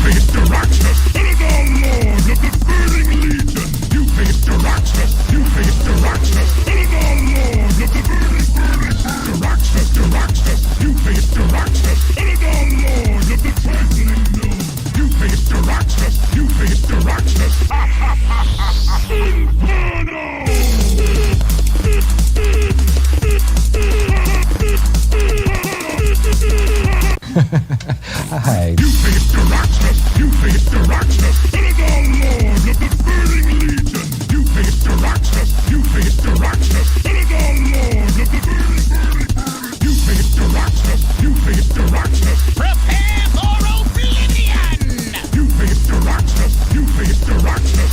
face the Raxus, and the Lord of the Burning Legion. You face the Raxus, you face the Raxus, and the Lord of the Burning the Raxus, you face the Raxus, and the Lord of the Trampling Gnome. You face the Raxus, you face the Raxus. Inferno! Hi. You face the Raxus, you face the Raxus, and the Lord of the Burning Legion. You face the Raxus, you face the Raxus, and the Lord of the Burning. You face the Raxus, you face the Raxus. Prepare for oblivion! You face the Raxus, you face the Raxus.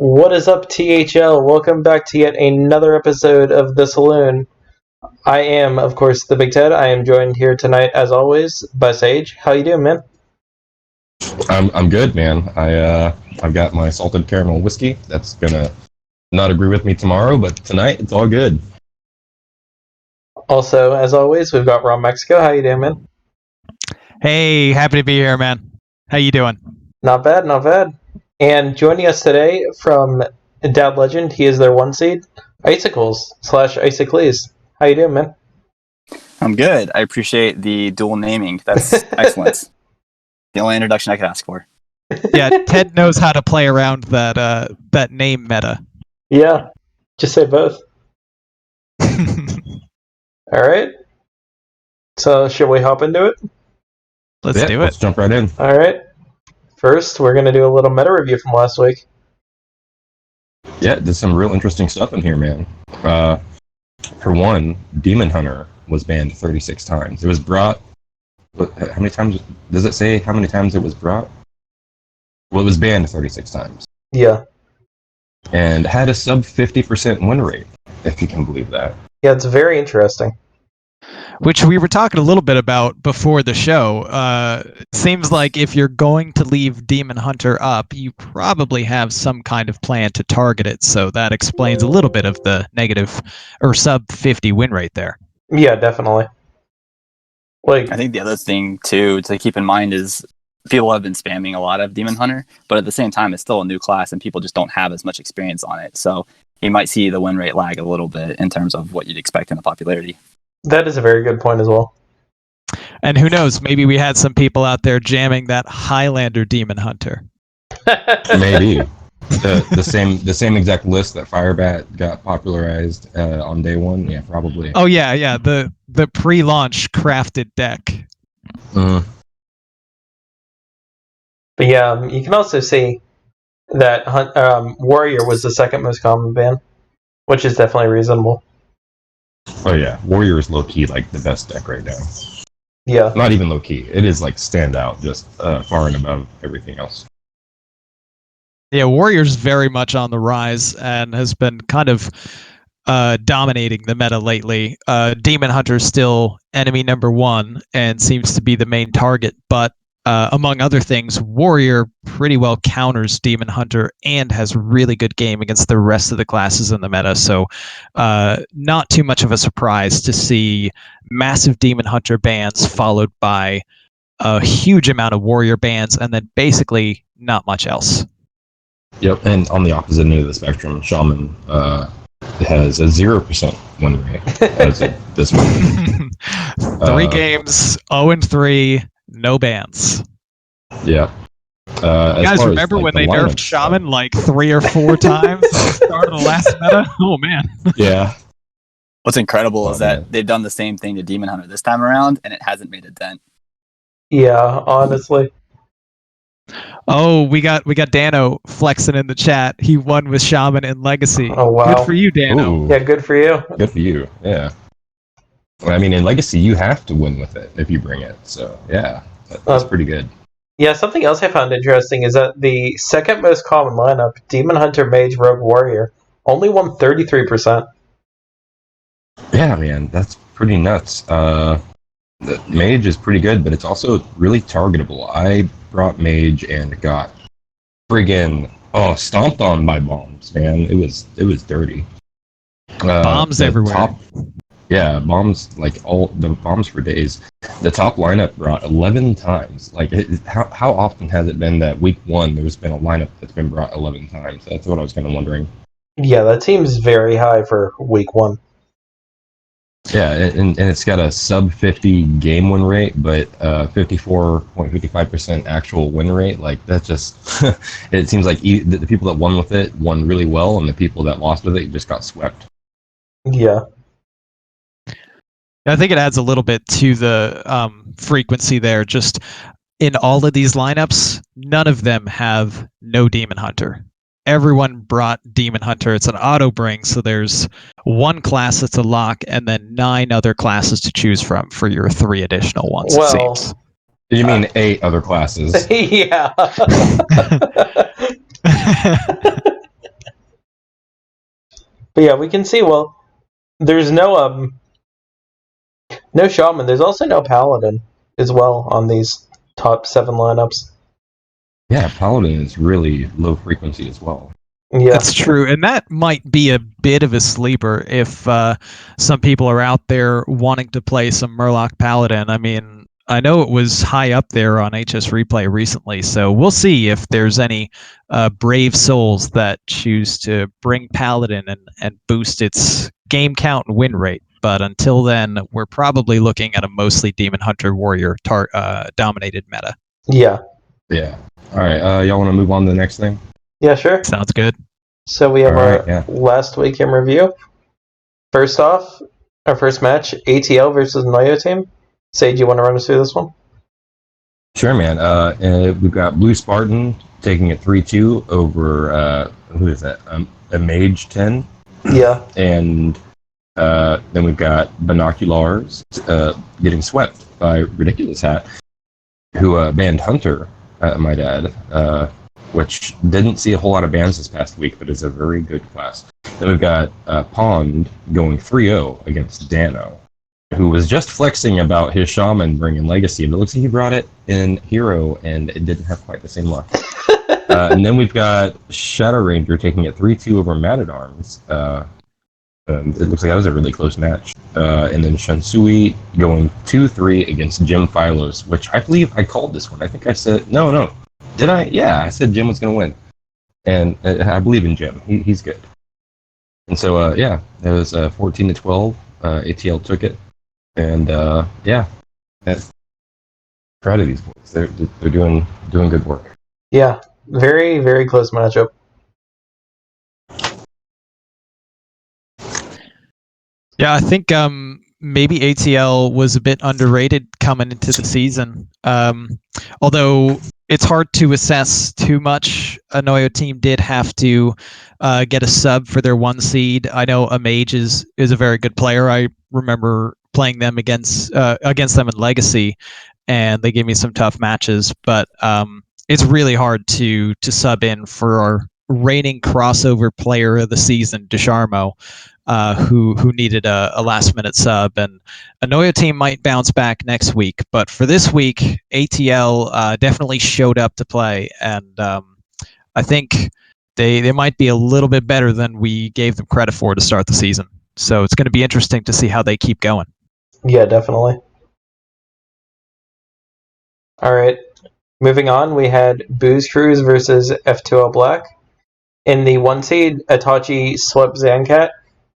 What is up, THL? Welcome back to yet another episode of The Saloon. I am, of course, the Big Ted. I am joined here tonight, as always, by Sage. How you doing, man? I'm good, man. I've got my salted caramel whiskey. That's gonna not agree with me tomorrow, but tonight it's all good. Also, as always, we've got RonMexico. How you doing, man? Hey, happy to be here, man. How you doing? Not bad, not bad. And joining us today from Dad Legend, he is their one seed, Icicles / Icicles. How you doing, man? I'm good. I appreciate the dual naming. That's excellent. The only introduction I could ask for. Yeah, Ted knows how to play around that name meta. Yeah, just say both. All right. So, should we hop into it? Let's do it. Let's jump right in. All right. First, we're going to do a little meta review from last week. Yeah, there's some real interesting stuff in here, man. For one, Demon Hunter was banned 36 times. It was brought... How many times? Does it say how many times it was brought? Well, it was banned 36 times. Yeah. And had a sub 50% win rate, if you can believe that. Yeah, it's very interesting. Which we were talking a little bit about before the show. Seems like if you're going to leave Demon Hunter up, you probably have some kind of plan to target it. So that explains a little bit of the negative or sub 50 win rate there. Yeah, definitely. I think the other thing too to keep in mind is people have been spamming a lot of Demon Hunter, but at the same time, it's still a new class and people just don't have as much experience on it. So you might see the win rate lag a little bit in terms of what you'd expect in the popularity. That is a very good point as well. And who knows, maybe we had some people out there jamming that Highlander Demon Hunter. Maybe. The same exact list that Firebat got popularized on day one. Yeah, probably. Oh yeah. The pre-launch crafted deck. But yeah, you can also see that Warrior was the second most common ban, which is definitely reasonable. Oh yeah, Warrior is low key like the best deck right now. Yeah. Not even low key. It is like standout, just far and above everything else. Yeah, Warrior's very much on the rise and has been kind of dominating the meta lately. Demon Hunter's still enemy number one and seems to be the main target, but among other things, Warrior pretty well counters Demon Hunter and has really good game against the rest of the classes in the meta. So not too much of a surprise to see massive Demon Hunter bans followed by a huge amount of Warrior bans and then basically not much else. Yep, and on the opposite end of the spectrum, Shaman has a 0% win rate as of this week. 3 games, 0-3, no bans. Yeah. You guys remember when they nerfed Shaman like 3 or 4 times at the start of the last meta? Oh man. Yeah. What's incredible is that they've done the same thing to Demon Hunter this time around, and it hasn't made a dent. Yeah, honestly. Oh, we got Dano flexing in the chat. He won with Shaman in Legacy. Oh wow. Good for you, Dano. Ooh. Yeah, good for you. Good for you. Yeah. I mean, in Legacy, you have to win with it if you bring it. So, yeah, that's pretty good. Yeah, something else I found interesting is that the second most common lineup, Demon Hunter, Mage, Rogue, Warrior, only won 33%. Yeah, man, that's pretty nuts. The Mage is pretty good, but it's also really targetable. I brought Mage and got friggin' stomped on by bombs, man. It was dirty. Bombs everywhere. Bombs, like all the bombs for days. The top lineup brought 11 times. Like, how often has it been that week 1 there's been a lineup that's been brought 11 times? That's what I was kind of wondering. Yeah, that seems very high for week 1. Yeah, and it's got a sub 50 game win rate, but 54.55% actual win rate. Like, that's just, it seems like the people that won with it won really well, and the people that lost with it just got swept. Yeah. I think it adds a little bit to the frequency there. Just in all of these lineups, none of them have no Demon Hunter. Everyone brought Demon Hunter. It's an auto bring, so there's one class that's a lock, and then 9 other classes to choose from for your 3 additional ones. Well, it seems. You mean 8 other classes? Yeah. But yeah, we can see. Well, there's no shaman. There's also no paladin as well on these top 7 lineups. Yeah, Paladin is really low frequency as well. Yeah, that's true, and that might be a bit of a sleeper if some people are out there wanting to play some Murloc Paladin. I mean, I know it was high up there on HS Replay recently, so we'll see if there's any brave souls that choose to bring Paladin and boost its game count and win rate. But until then, we're probably looking at a mostly Demon Hunter Warrior dominated meta. Yeah. Yeah. All right, y'all want to move on to the next thing? Yeah, sure. Sounds good. So we have All right, our last week in review. First off, our first match, ATL versus Noyo team. Sage, you want to run us through this one? Sure, man. We've got Blue Spartan taking it 3-2 over, who is that? A Mage 10. Yeah. And then we've got Binoculars getting swept by Ridiculous Hat, who banned Hunter, I might add, which didn't see a whole lot of bans this past week, but is a very good class. Then we've got Pond going 3-0 against Dano, who was just flexing about his Shaman bringing Legacy, but it looks like he brought it in Hero, and it didn't have quite the same luck. And then we've got Shadow Ranger taking it 3-2 over Mad at Arms. It looks like that was a really close match. And then Shansui going 2-3 against Jim Phylos, which I believe I called this one. I think I said, no. Did I? Yeah, I said Jim was going to win. And I believe in Jim. He's good. And so, it was 14-12. ATL took it. And, that's proud of these boys. They're doing good work. Yeah, very, very close matchup. Yeah, I think maybe ATL was a bit underrated coming into the season. Although it's hard to assess too much. A Noyo team did have to get a sub for their 1 seed. I know a Mage is a very good player. I remember playing them against them in Legacy, and they gave me some tough matches. But it's really hard to sub in for our reigning crossover player of the season, Desharmo. Who needed a last minute sub, and a Noyo team might bounce back next week. But for this week, ATL definitely showed up to play, and I think they might be a little bit better than we gave them credit for to start the season. So it's going to be interesting to see how they keep going. Yeah, definitely. All right, moving on, we had Booze Cruise versus F2L Black. In the 1 seed, Itachi swept Zancat.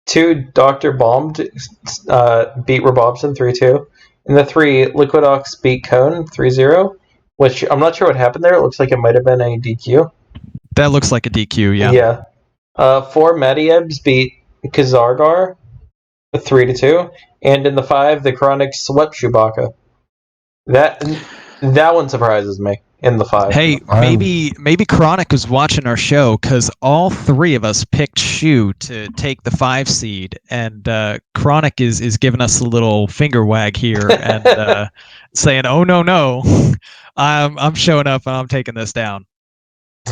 2, Dr. Bombed beat Rabobson 3-2. In the 3, Liquid Ox beat Cone 3-0, which I'm not sure what happened there. It looks like it might have been a DQ. That looks like a DQ, yeah. Yeah. 4, Madiebs beat Kazargar 3-2. And in the 5, the Chronic swept Chewbacca. That one surprises me. in the 5. Hey, maybe Chronic was watching our show because all three of us picked Shu to take the 5 seed, and Chronic is giving us a little finger wag here and saying, "Oh no, I'm showing up and I'm taking this down."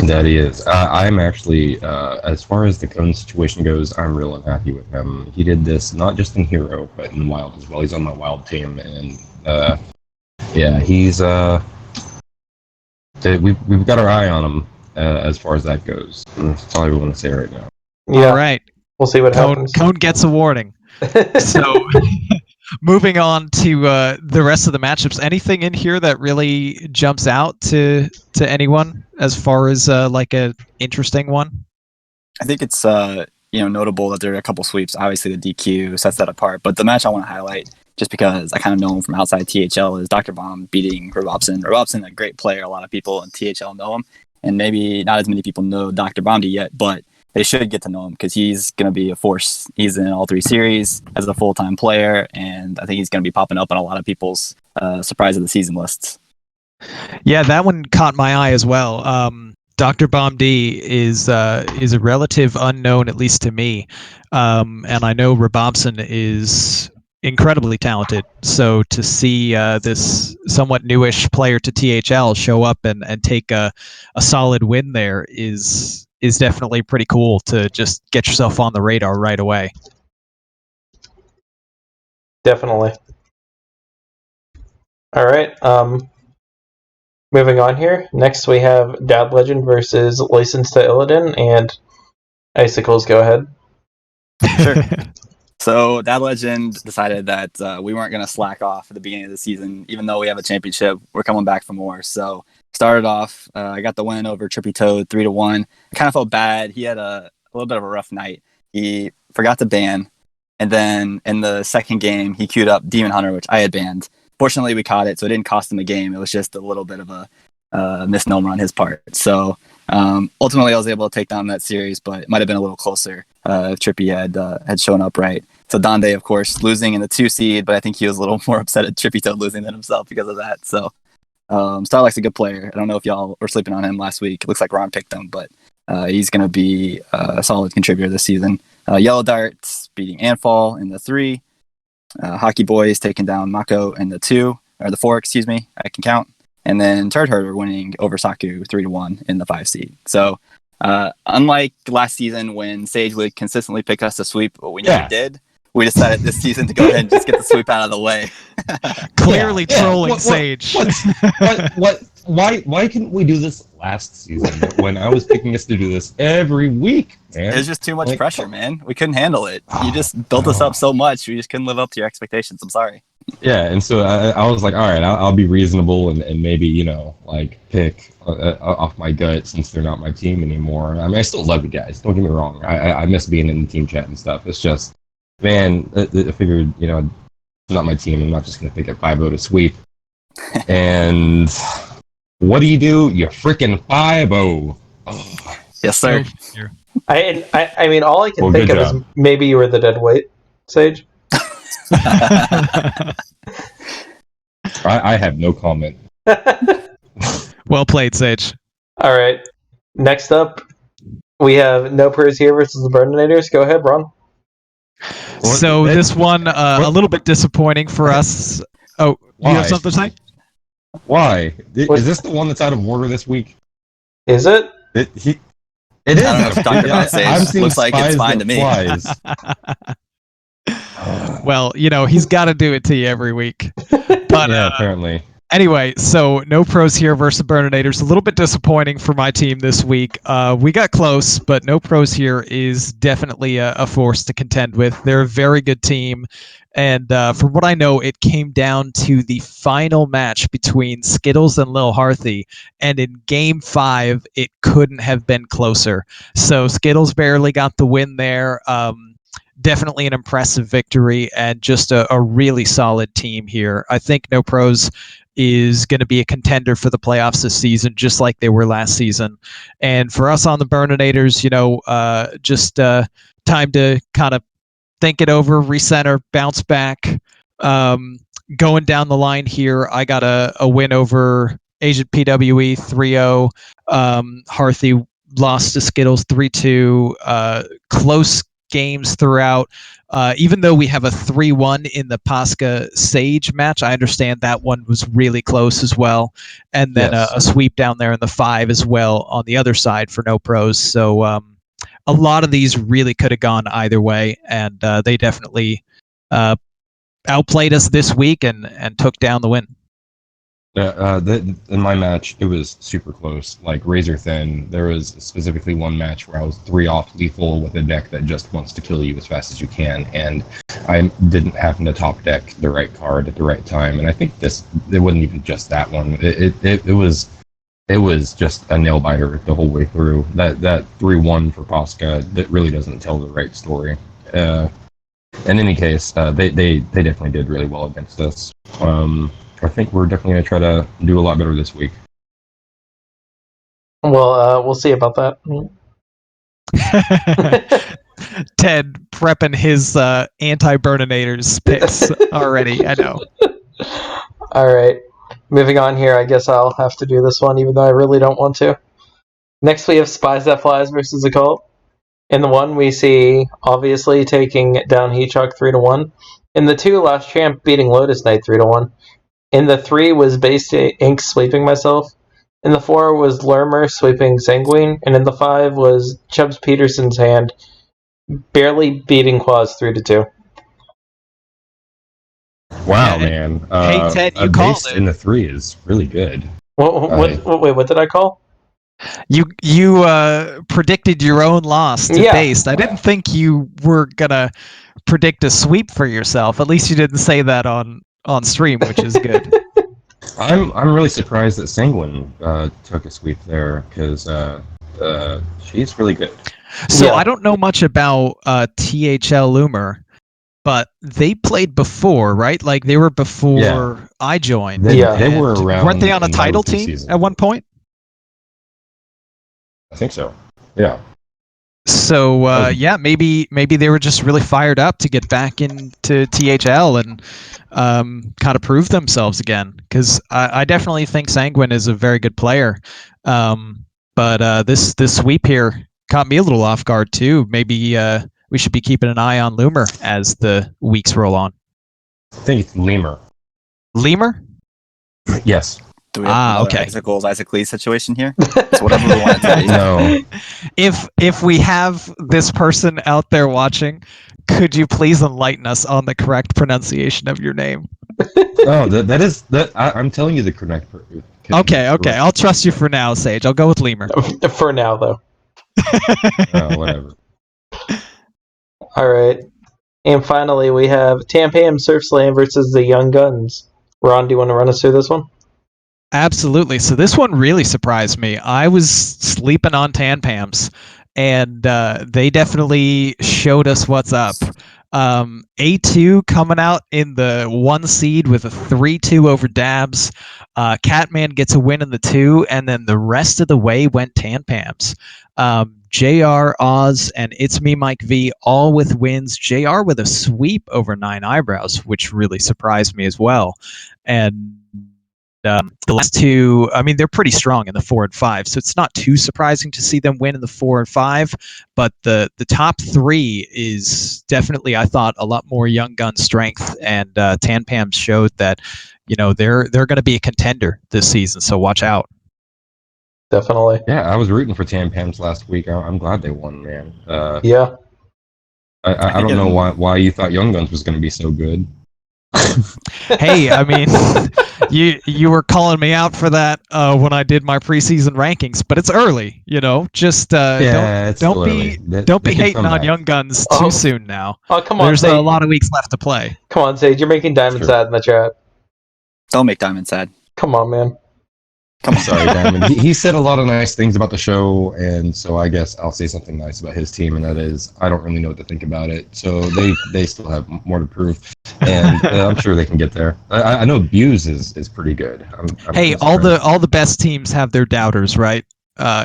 That he is. I'm actually, as far as the Cone situation goes, I'm real unhappy with him. He did this not just in Hero, but in Wild as well. He's on my Wild team, and yeah, he's we've got our eye on him as far as that goes. That's all I want to say right now. Yeah, All right, we'll see what happens. Cone gets a warning. So, moving on to the rest of the matchups, anything in here that really jumps out to anyone as far as like a interesting one? I think it's notable that there are a couple sweeps. Obviously, the DQ sets that apart. But the match I want to highlight, just because I kind of know him from outside THL, is Dr. Bomb beating Robopson. Robopson, a great player. A lot of people in THL know him, and maybe not as many people know Dr. Bomb yet, but they should get to know him because he's going to be a force. He's in all 3 series as a full-time player, and I think he's going to be popping up on a lot of people's surprise of the season lists. Yeah, that one caught my eye as well. Dr. Bomb D is a relative unknown, at least to me, and I know Robopson is incredibly talented. So to see this somewhat newish player to THL show up and take a solid win there is definitely pretty cool to just get yourself on the radar right away. Definitely. All right. Moving on here. Next, we have Dad Legend versus License to Illidan, and Icicles. Go ahead. Sure. So Dad Legend decided that we weren't going to slack off at the beginning of the season, even though we have a championship. We're coming back for more. So started off. I got the win over Trippy Toad 3-1. I kind of felt bad. He had a little bit of a rough night. He forgot to ban, and then in the second game, he queued up Demon Hunter, which I had banned. Fortunately, we caught it, so it didn't cost him a game. It was just a little bit of a misnomer on his part. So ultimately, I was able to take down that series, but it might have been a little closer if Trippy had shown up right. So Donde, of course, losing in the 2 seed, but I think he was a little more upset at Trippy Toad losing than himself because of that. So Starlights a good player. I don't know if y'all were sleeping on him last week. It looks like Ron picked him, but he's going to be a solid contributor this season. Yellow Darts beating Anfall in the 3. Hockey Boys taking down Mako in the 2, or the 4, excuse me. I can count. And then Turd Herder winning over Saku 3-1 in the 5 seed. So unlike last season when Sage would consistently pick us to sweep, but we never did, we decided this season to go ahead and just get the sweep out of the way. Clearly trolling Sage. Why couldn't we do this last season when I was picking us to do this every week, man? It was just too much pressure, man. We couldn't handle it. You just built us up so much. We just couldn't live up to your expectations. I'm sorry. Yeah, and so I was like, all right, I'll be reasonable and maybe, pick off my gut since they're not my team anymore. I mean, I still love you guys. Don't get me wrong. I miss being in the team chat and stuff. It's just, man, I figured, it's not my team. I'm not just going to pick a 5-0 to sweep. And what do? You freaking 5-0. Oh. Yes, sir. I mean, all I can think of is maybe you were the dead weight, Sage. I have no comment. Well played, Sage. All right. Next up, we have No Prayers Here versus the Burninator's. Go ahead, Ron. So this one, a little bit disappointing for us. Oh, you have something to say? Why? Is this the one that's out of order this week? Is it? It is. I don't know if Dr. Bounce looks like it's fine to me. Well, he's got to do it to you every week. But yeah, apparently. Anyway, so No Pros Here versus Burninator's. A little bit disappointing for my team this week. We got close, but No Pros Here is definitely a force to contend with. They're a very good team. And from what I know, it came down to the final match between Skittles and Lil Harthy. And in Game 5, it couldn't have been closer. So Skittles barely got the win there. Definitely an impressive victory and just a really solid team here. I think No Pros is going to be a contender for the playoffs this season, just like they were last season. And for us on the Burninators, just time to kind of think it over, recenter, bounce back. Going down the line here, I got a win over Agent PWE 3-0. Harthy lost to Skittles 3-2. Close games throughout. Even though we have a 3-1 in the Pasca Sage match, I understand that one was really close as well. And then Yes. a sweep down there in the 5 as well on the other side for no pros. So a lot of these really could have gone either way, and they definitely outplayed us this week and took down the win. In my match, it was super close, like razor thin. There was specifically one match where I was 3 off lethal with a deck that just wants to kill you as fast as you can, and I didn't happen to top deck the right card at the right time. And I think it wasn't even just that one. It was just a nail biter the whole way through. That 3-1 for Posca, that really doesn't tell the right story. In any case, they definitely did really well against us. I think we're definitely going to try to do a lot better this week. Well, we'll see about that. Ted prepping his anti-Burninator's picks already, I know. Alright, moving on here, I guess I'll have to do this one, even though I really don't want to. Next we have Spies That Flies versus the Cult. In the 1, we see, obviously, taking down Heatchalk 3-1. In the 2, Last Champ beating Lotus Knight 3-1. In the 3 was Base Ink sweeping myself. In the 4 was Lermer sweeping Sanguine. And in the 5 was Chubbs Peterson's hand barely beating Quaz 3-2. Wow, Yeah, man. hey, Ted, you a called base it. in the 3 is really good. Wait, what did I call? You predicted your own loss to Based. I didn't think you were going to predict a sweep for yourself. At least you didn't say that on stream, which is good. I'm really surprised that Sanguine took a sweep there, because she's really good. So Yeah. I don't know much about THL Loomer, but they played before, right? Like they were before I joined. They and were around. Weren't they on a in title Level 2 team season. at one point? I think so. Yeah. So yeah, maybe they were just really fired up to get back into THL and kind of prove themselves again. Because I definitely think Sanguine is a very good player, but this sweep here caught me a little off guard too. Maybe we should be keeping an eye on Loomer as the weeks roll on. I think it's Lemur. Lemur? Yes. Do we have another Icicles situation here? It's whatever we want to tell you. No. If we have this person out there watching, could you please enlighten us on the correct pronunciation of your name? No, that is that. I'm telling you the correct. Okay. I'll trust you for now, Sage. I'll go with Lemur. For now, though. Oh, whatever. Alright. And finally, we have Tampam Surf Slam versus the Young Guns. Ron, do you want to run us through this one? Absolutely. So this one really surprised me. I was sleeping on Tanpams, and they definitely showed us what's up. A2 coming out in the 1 seed with a 3-2 over Dabs. Catman gets a win in the 2, and then the rest of the way went Tanpams. JR, Oz, and It's Me, Mike V, all with wins. JR with a sweep over 9 Eyebrows, which really surprised me as well. And the last 2, I mean, they're pretty strong in the 4 and 5, so it's not too surprising to see them win in the 4 and 5. But the top 3 is definitely, I thought, a lot more Young Gun strength, and Tanpam showed that, they're going to be a contender this season. So watch out. Definitely. Yeah, I was rooting for Tampams last week. I'm glad they won, man. Yeah. I don't know why you thought Young Guns was going to be so good. Hey, I mean, you were calling me out for that when I did my preseason rankings, but it's early, Just don't be hating on Young Guns too soon now. Oh, come on, There's Sage. a lot of weeks left to play. Come on, Sage. You're making Diamond sad in the chat. Don't make Diamond sad. Come on, man. Come on. Sorry, Diamond. He said a lot of nice things about the show, and so I guess I'll say something nice about his team, and that is I don't really know what to think about it. So they still have more to prove, and I'm sure they can get there. I know Buse is pretty good. Hey, all the best teams have their doubters, right?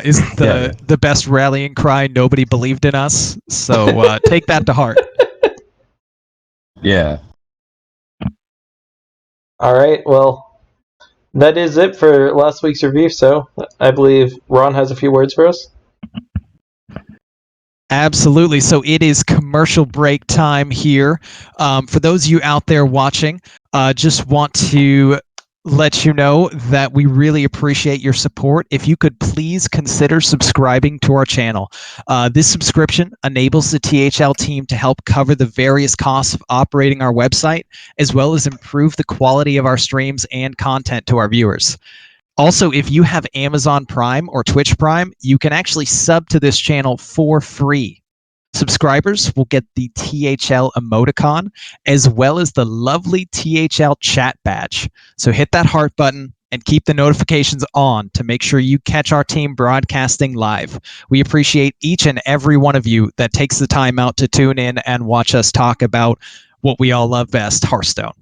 Isn't the best rallying cry nobody believed in us? So take that to heart. Yeah. All right, well, that is it for last week's review. So I believe Ron has a few words for us. Absolutely. So it is commercial break time here. For those of you out there watching, just want to let you know that we really appreciate your support. If you could please consider subscribing to our channel. This subscription enables the THL team to help cover the various costs of operating our website, as well as improve the quality of our streams and content to our viewers. Also, if you have Amazon Prime or Twitch Prime, you can actually sub to this channel for free. Subscribers will get the THL emoticon as well as the lovely THL chat badge. So hit that heart button and keep the notifications on to make sure you catch our team broadcasting live. We appreciate each and every one of you that takes the time out to tune in and watch us talk about what we all love best, Hearthstone.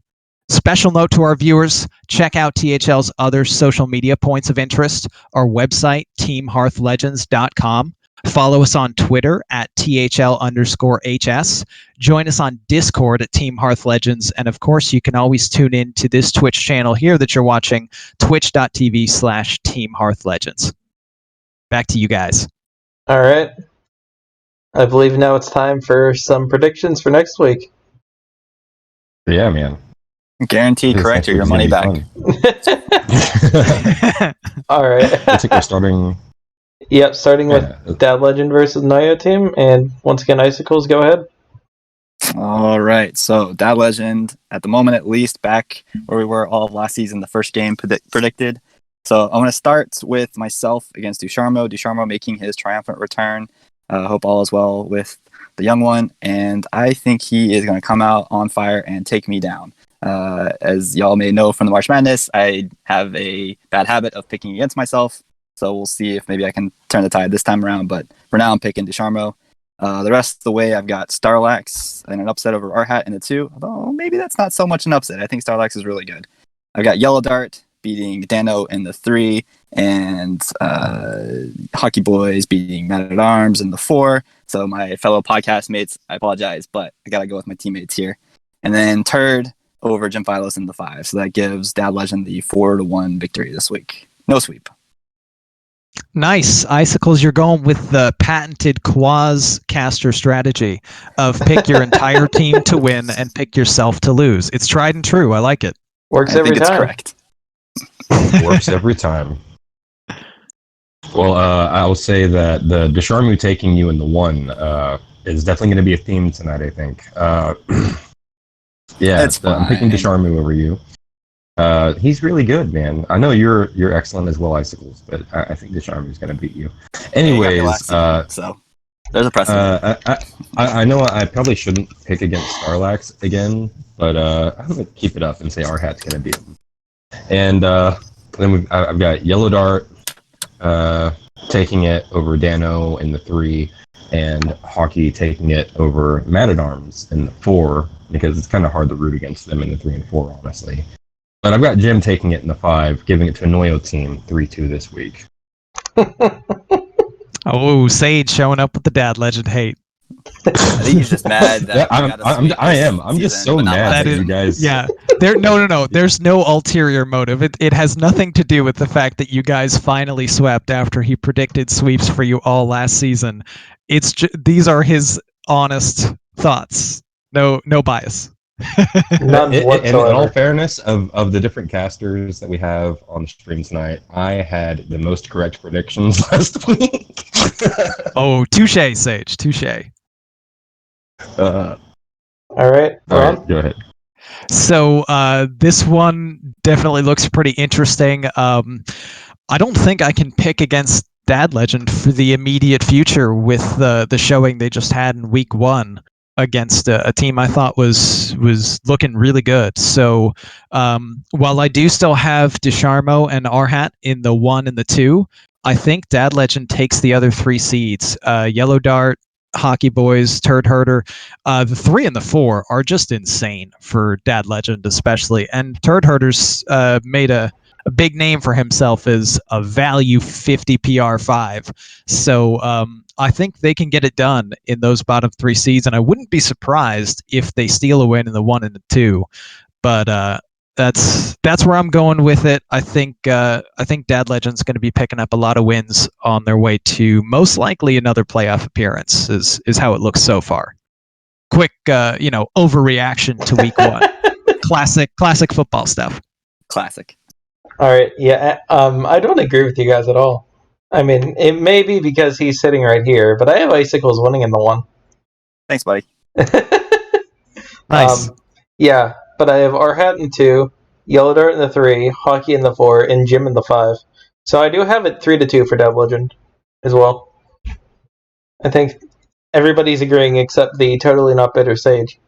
Special note to our viewers, check out THL's other social media points of interest, our website, teamhearthlegends.com. Follow us on Twitter at THL_HS. Join us on Discord at Team Hearth Legends. And of course, you can always tune in to this Twitch channel here that you're watching, twitch.tv/Team Hearth Legends. Back to you guys. All right. I believe now it's time for some predictions for next week. Yeah, man. Guaranteed This correct or next your week's money gonna back. be fun. All right. I think we're starting. Yep, starting with Yeah. Dad Legend versus Naya team. And once again, Icicles, go ahead. All right, so that legend at the moment, at least, back where we were all of last season, the first game predicted. So I'm going to start with myself against Ducharmo. Ducharmo making his triumphant return. Hope all is well with the young one, and I think he is going to come out on fire and take me down. As y'all may know from the March Madness, I have a bad habit of picking against myself, so we'll see if maybe I can turn the tide this time around, but for now I'm picking Ducharmo. The rest of the way, I've got Starlax and an upset over Arhat in the 2, although maybe that's not so much an upset. I think Starlax is really good. I've got Yellow Dart beating Dano in the 3, and Hockey Boys beating Man at Arms in the 4. So my fellow podcast mates, I apologize, but I got to go with my teammates here. And then Turd over Jim Phylos in the 5. So that gives Dad Legend the 4-1 victory this week. No sweep. Nice. Icicles, you're going with the patented Quaz caster strategy of pick your entire team to win and pick yourself to lose. It's tried and true. I like it. Works I every think it's time. correct. Works every time. Well, I will say that the Ducharmu taking you in the 1 is definitely going to be a theme tonight, I think. Yeah, It's I'm picking fine. Ducharmu over you. He's really good, man. I know you're excellent as well, Icicles, but I think Ducharmu's going to beat you. Anyways, So there's a precedent. I know I probably shouldn't pick against Starlax again, but I'm going to keep it up and say Arhat's going to beat him. And then I've got Yellow Dart taking it over Dano in the 3, and Hockey taking it over Man at Arms in the 4, because it's kind of hard to root against them in the 3 and 4, honestly. But I've got Jim taking it in the 5, giving it to a Noyo team 3-2 this week. Oh, Sage showing up with the Dad Legend hate. I think he's just mad that Yeah, we got a sweep I this am. I'm just season, so but not mad last that is- you guys. Yeah. No. There's no ulterior motive. It has nothing to do with the fact that you guys finally swept after he predicted sweeps for you all last season. These are his honest thoughts. No bias. None In all whatsoever. fairness, of the different casters that we have on the stream tonight, I had the most correct predictions last week. Oh, touche, Sage. Touche. All All right, Ron. right, go ahead. So this one definitely looks pretty interesting. I don't think I can pick against Dad Legend for the immediate future with the showing they just had in week 1 against a team I thought was looking really good. So while I do still have Ducharmo and Arhat in the 1 and the 2, I think Dad Legend takes the other 3 seeds. Yellow Dart, Hockey Boys, Turd Herder. The 3 and the 4 are just insane for Dad Legend, especially. And Turd Herder's made a big name for himself as a value 50 PR5. So I think they can get it done in those bottom 3 seeds, and I wouldn't be surprised if they steal a win in the 1 and the 2. But That's where I'm going with it. I think Dad Legend's going to be picking up a lot of wins on their way to most likely another playoff appearance. Is how it looks so far. Quick, overreaction to week one. Classic football stuff. Classic. All right, yeah. I don't agree with you guys at all. I mean, it may be because he's sitting right here, but I have Icicles winning in the 1. Thanks, buddy. Nice. Yeah, but I have R-Hat in 2, Yellow Dart in the 3, Hockey in the 4, and Jim in the 5. So I do have it 3-2 for Dad Legend as well. I think everybody's agreeing except the totally not bitter Sage.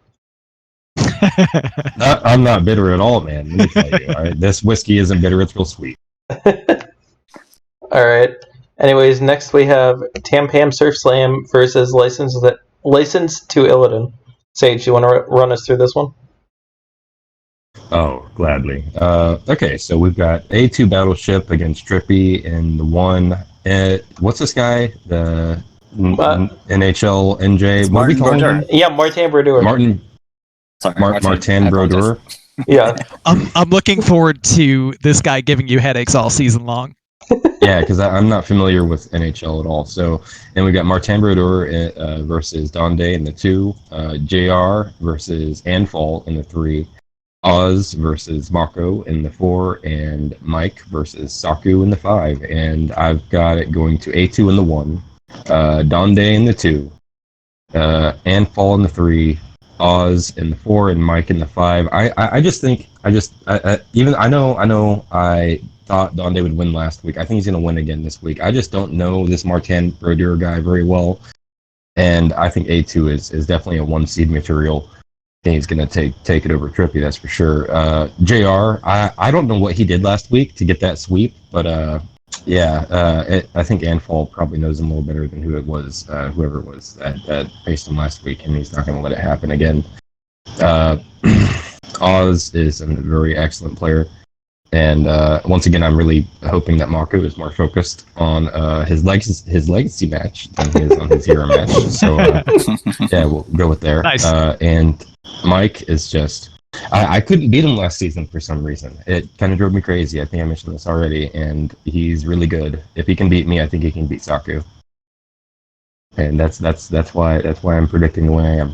I'm not bitter at all, man. Let me tell you. All right, this whiskey isn't bitter; it's real sweet. All right. Anyways, next we have Tam Pam Surf Slam versus License to Illidan. Sage, do you want to run us through this one? Oh, gladly. Okay, so we've got A2 Battleship against Trippy in the 1. What's this guy? The NHL NJ. What are we calling him? Yeah, Martin Brodeur. Martin Brodeur. Yeah. I'm looking forward to this guy giving you headaches all season long. Yeah, because I'm not familiar with NHL at all. So, and we got Martin Brodeur versus Donde in the 2, JR versus Anfall in the 3, Oz versus Mako in the 4, and Mike versus Saku in the 5. And I've got it going to A2 in the 1, Donde in the 2, Anfall in the 3, Oz in the 4, and Mike in the 5. I thought Donde would win last week. I think he's going to win again this week. I just don't know this Martin Brodeur guy very well, and I think A2 is definitely a 1 seed material. I think he's going to take it over Trippy, that's for sure. JR, I don't know what he did last week to get that sweep, but I think Anfall probably knows him a little better than whoever it was that faced him last week, and he's not going to let it happen again. Oz is a very excellent player. And once again, I'm really hoping that Mako is more focused on his legacy match than he is on his hero match. So yeah, we'll go with there. Nice. And Mike is just, I couldn't beat him last season for some reason. It kind of drove me crazy. I think I mentioned this already, and he's really good. If he can beat me, I think he can beat Saku. And that's why I'm predicting the way I am.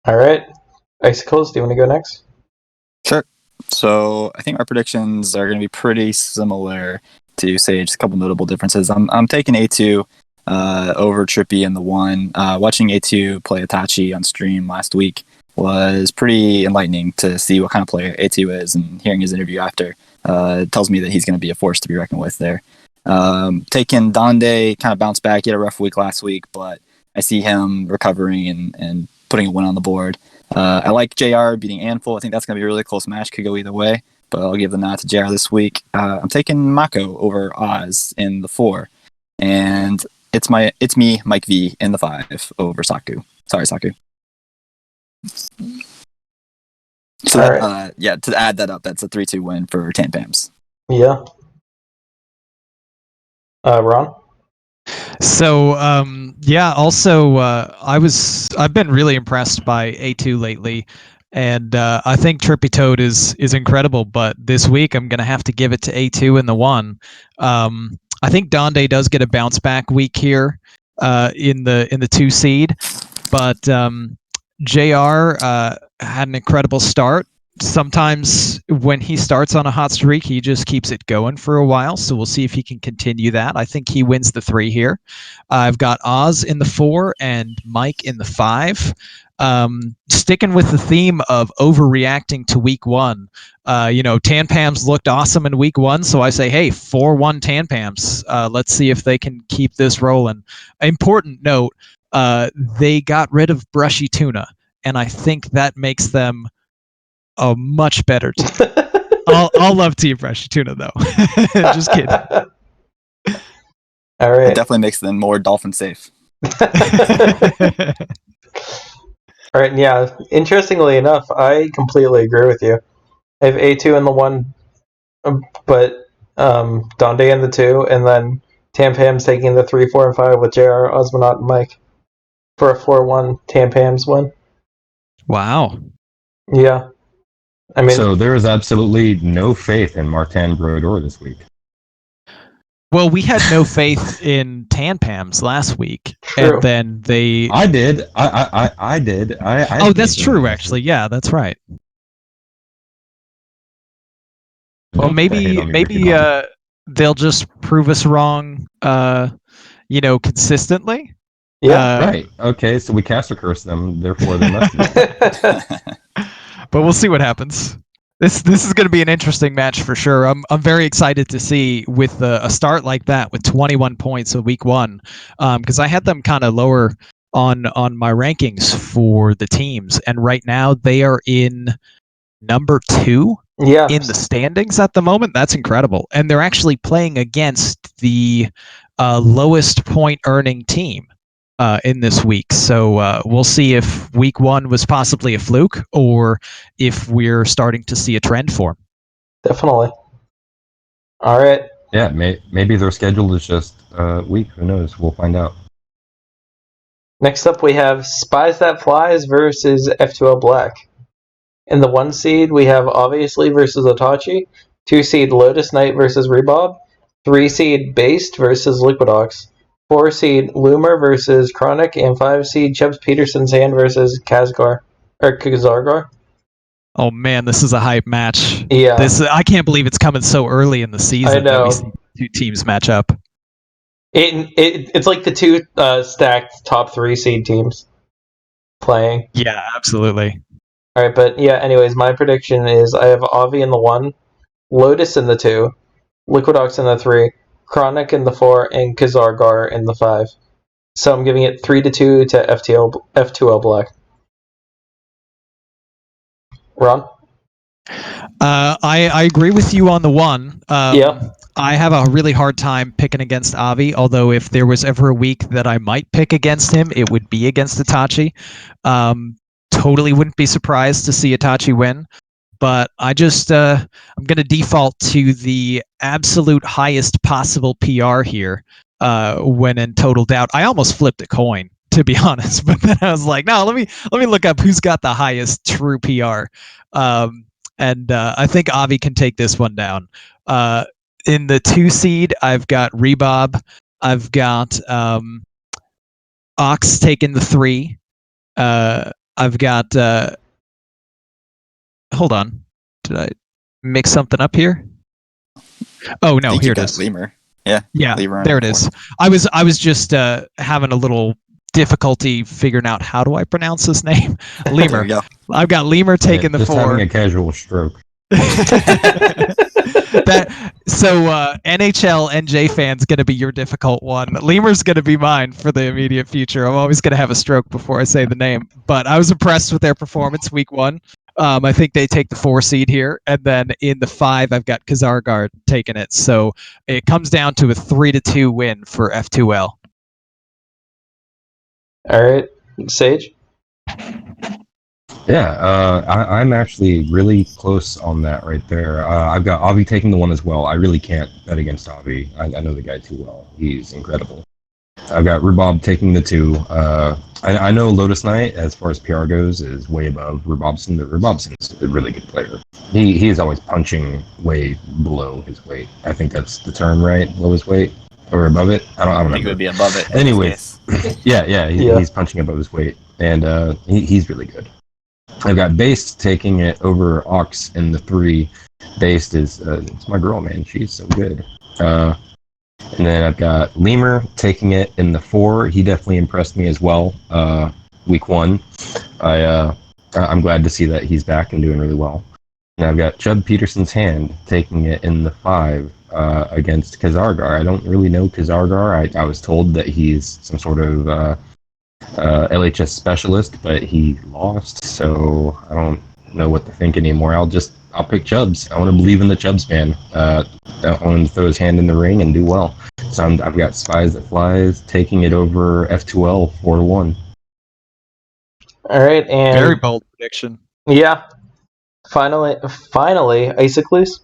All right, Icicles, do you want to go next? Sure. So I think our predictions are going to be pretty similar to Sage. A couple notable differences. I'm taking A2 over Trippy in the 1. Watching A2 play Itachi on stream last week was pretty enlightening to see what kind of player A2 is, and hearing his interview after tells me that he's going to be a force to be reckoned with there. Taking Donde, kind of bounced back. He had a rough week last week, but I see him recovering and putting a win on the board. I like JR beating Anful. I think that's going to be a really close match. Could go either way, but I'll give the nod to JR this week. I'm taking Mako over Oz in the 4, and it's me, Mike V, in the 5 over Saku. Sorry, Saku. So that, to add that up, that's a 3-2 win for Tampams. Yeah. Ron? So also I've been really impressed by A2 lately, and I think Trippy Toad is incredible. But this week I'm gonna have to give it to A2 in the 1. I think Donde does get a bounce back week here in the 2 seed, but JR had an incredible start. Sometimes when he starts on a hot streak, he just keeps it going for a while. So we'll see if he can continue that. I think he wins the 3 here. I've got Oz in the 4 and Mike in the 5. Sticking with the theme of overreacting to week 1. Tanpams looked awesome in week 1. So I say, hey, 4-1 Tanpams. Let's see if they can keep this rolling. Important note, they got rid of Brushy Tuna. And I think that makes them a much better team. I'll love Team Fresh Tuna though. Just kidding. All right. It definitely makes them more dolphin safe. All right. Yeah. Interestingly enough, I completely agree with you. I have A2 in the 1, but Donde in the 2, and then Tampams taking the 3, 4, and 5 with JR, Osmonaut, and Mike for a 4-1 Tampams win. Wow. Yeah. I mean, So there is absolutely no faith in Martin Brodeur this week. Well, we had no faith in Tanpams last week, True. and then they. I did. I did. I Oh, that's true. Actually, yeah, that's right. Well, Don't put that hate maybe on me, Ricky maybe Bobby. they'll just prove us wrong. Consistently. Yeah. Right. Okay. So we caster curse them. Therefore, they must be. But we'll see what happens. This is going to be an interesting match for sure. I'm very excited to see with a start like that with 21 points of week one, because I had them kind of lower on my rankings for the teams, and right now they are in number 2 Yeah. in the standings at the moment. That's incredible, and they're actually playing against the lowest point earning team in this week. So we'll see if week one was possibly a fluke or if we're starting to see a trend form. Definitely. All right. Yeah. Maybe their schedule is just weak. Who knows? We'll find out. Next up, we have Spies That Flies versus F2L Black. In the 1 seed, we have Obviously versus Itachi. 2 seed Lotus Knight versus Rebob. 3 seed Based versus Liquidox. 4 seed Loomer versus Chronic, and 5 seed Chubbs Peterson's Hand versus Kazargar. Oh man, this is a hype match. Yeah. I can't believe it's coming so early in the season I know. that we see two teams match up. It's like the two stacked top 3 seed teams playing. Yeah, absolutely. All right, but yeah. Anyways, my prediction is I have Avi in the 1, Lotus in the 2, Liquidox in the 3, Chronic in the 4, and Kazargar in the 5. So I'm giving it 3-2 to F2L Black. Ron? I agree with you on the 1. Yeah. I have a really hard time picking against Avi, although if there was ever a week that I might pick against him, it would be against Itachi. Totally wouldn't be surprised to see Itachi win, but I'm going to default to the absolute highest possible PR here when in total doubt. I almost flipped a coin, to be honest, but then I was like, no, let me look up who's got the highest true PR. And I think Avi can take this one down. In the 2 seed, I've got Rebob. I've got Ox taking the 3. I've got. Hold on. Did I mix something up here? Oh no, here it is. Lemur. Yeah. Lemur There it is. I was just having a little difficulty figuring out how do I pronounce this name. Lemur. I've got Lemur taking the 4. Just having a casual stroke. NHL NJ fan's gonna be your difficult one. Lemur's gonna be mine for the immediate future. I'm always gonna have a stroke before I say the name. But I was impressed with their performance week 1. I think they take the 4 seed here, and then in the 5, I've got Kazargar taking it. So it comes down to a 3-2 win for F2L. All right, Sage. Yeah, I'm actually really close on that right there. I've got Avi taking the 1 as well. I really can't bet against Avi. I know the guy too well. He's incredible. I've got Rhubarb taking the 2. I know Lotus Knight, as far as PR goes, is way above Rhubarbson, but Rhubarbson's a really good player. He is always punching way below his weight. I think that's the term, right? Below his weight? Or above it? I don't think it would be above it. Anyways, he's punching above his weight, and he's really good. I've got Based taking it over Ox in the 3. Based is it's my girl, man. She's so good. And then I've got Lemur taking it in the 4. He definitely impressed me as well. Week 1, I'm glad to see that he's back and doing really well. And I've got Chubb Peterson's Hand taking it in the 5 against Kazargar. I don't really know Kazargar. I was told that he's some sort of LHS specialist, but he lost, so I don't know what to think anymore. I'll pick Chubbs. I want to believe in the Chubbs man. I want him to throw his hand in the ring and do well. So I've got Spies That Flies taking it over F2L 4-1. All right, and Very bold prediction. Yeah. Finally, Icicles.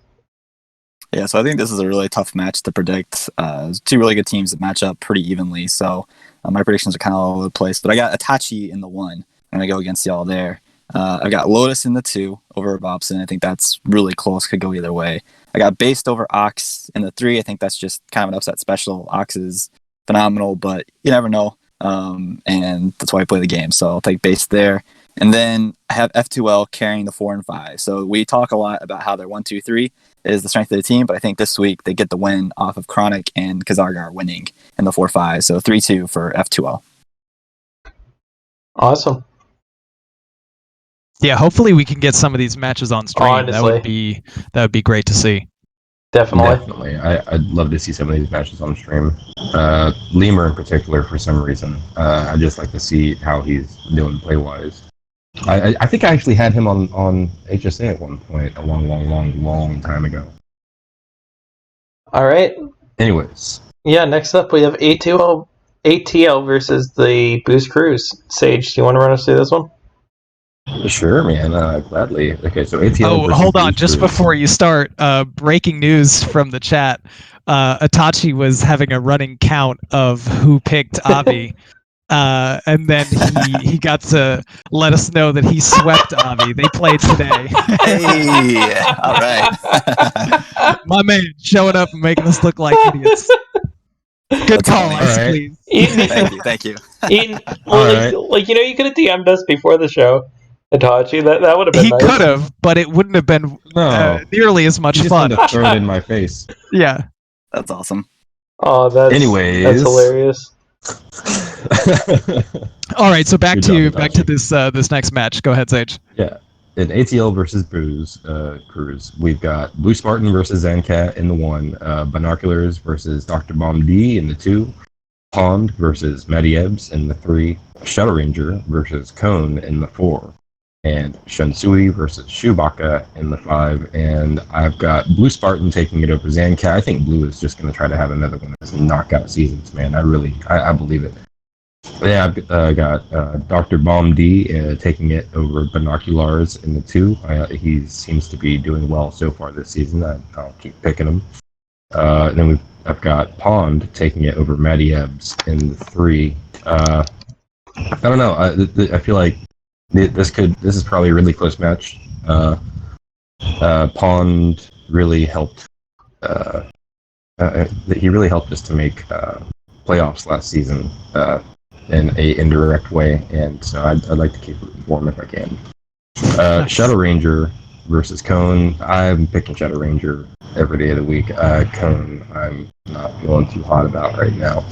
Yeah, so I think this is a really tough match to predict. 2 really good teams that match up pretty evenly, so my predictions are kind of all over the place. But I got Itachi in the 1, and I go against y'all there. I've got Lotus in the 2 over Bobson. I think that's really close. Could go either way. I got Based over Ox in the 3. I think that's just kind of an upset special. Ox is phenomenal, but you never know. And that's why I play the game. So I'll take Based there. And then I have F2L carrying the 4 and 5. So we talk a lot about how their 1, 2, 3 is the strength of the team, but I think this week they get the win off of Chronic and Kazargar winning in the 4-5. So 3-2 for F2L. Awesome. Yeah, hopefully we can get some of these matches on stream. Honestly. That would be great to see. Definitely. I'd love to see some of these matches on stream. Lemur in particular, for some reason. I just like to see how he's doing play-wise. I think I actually had him on HSA at one point, a long time ago. All right. Anyways. Yeah, next up we have ATL versus the Boost Cruise. Sage, do you want to run us through this one? Sure, man. Gladly. Okay, so ATL. Oh, hold on. Just Cruise. Before you start, breaking news from the chat. Itachi was having a running count of who picked Avi. And then he got to let us know that he swept Avi. They played today. Hey, all right. My man showing up and making us look like idiots. Good call, Icicles. Thank you. Eaton, like you could have DM'd us before the show, Itachi. That would have been He nice. could have, but it wouldn't have been nearly as much fun. Just throw it in my face. Yeah. That's awesome. Oh, that's hilarious. All right, so back to this next match. Go ahead, Sage. Yeah, in ATL versus Cruise, we've got Blue Spartan versus Zancat in the 1, Binoculars versus Dr. Bomb D in the 2, Pond versus Mediebs in the 3, Shadow Ranger versus Cone in the 4, and Shunsui versus Chewbacca in the 5. And I've got Blue Spartan taking it over Zancat. I think Blue is just going to try to have another one of those knockout seasons, man. I believe it. Yeah, I've got Dr. Bomb D taking it over Binoculars in the 2. He seems to be doing well so far this season. I'll keep picking him. And then I've got Pond taking it over Mediebs in the 3. I don't know. I feel like this is probably a really close match. Pond really helped. He really helped us to make playoffs last season in a indirect way, and so I'd like to keep rooting for him if I can. Shadow Ranger versus Cone. I'm picking Shadow Ranger every day of the week. Cone, I'm not feeling too hot about right now.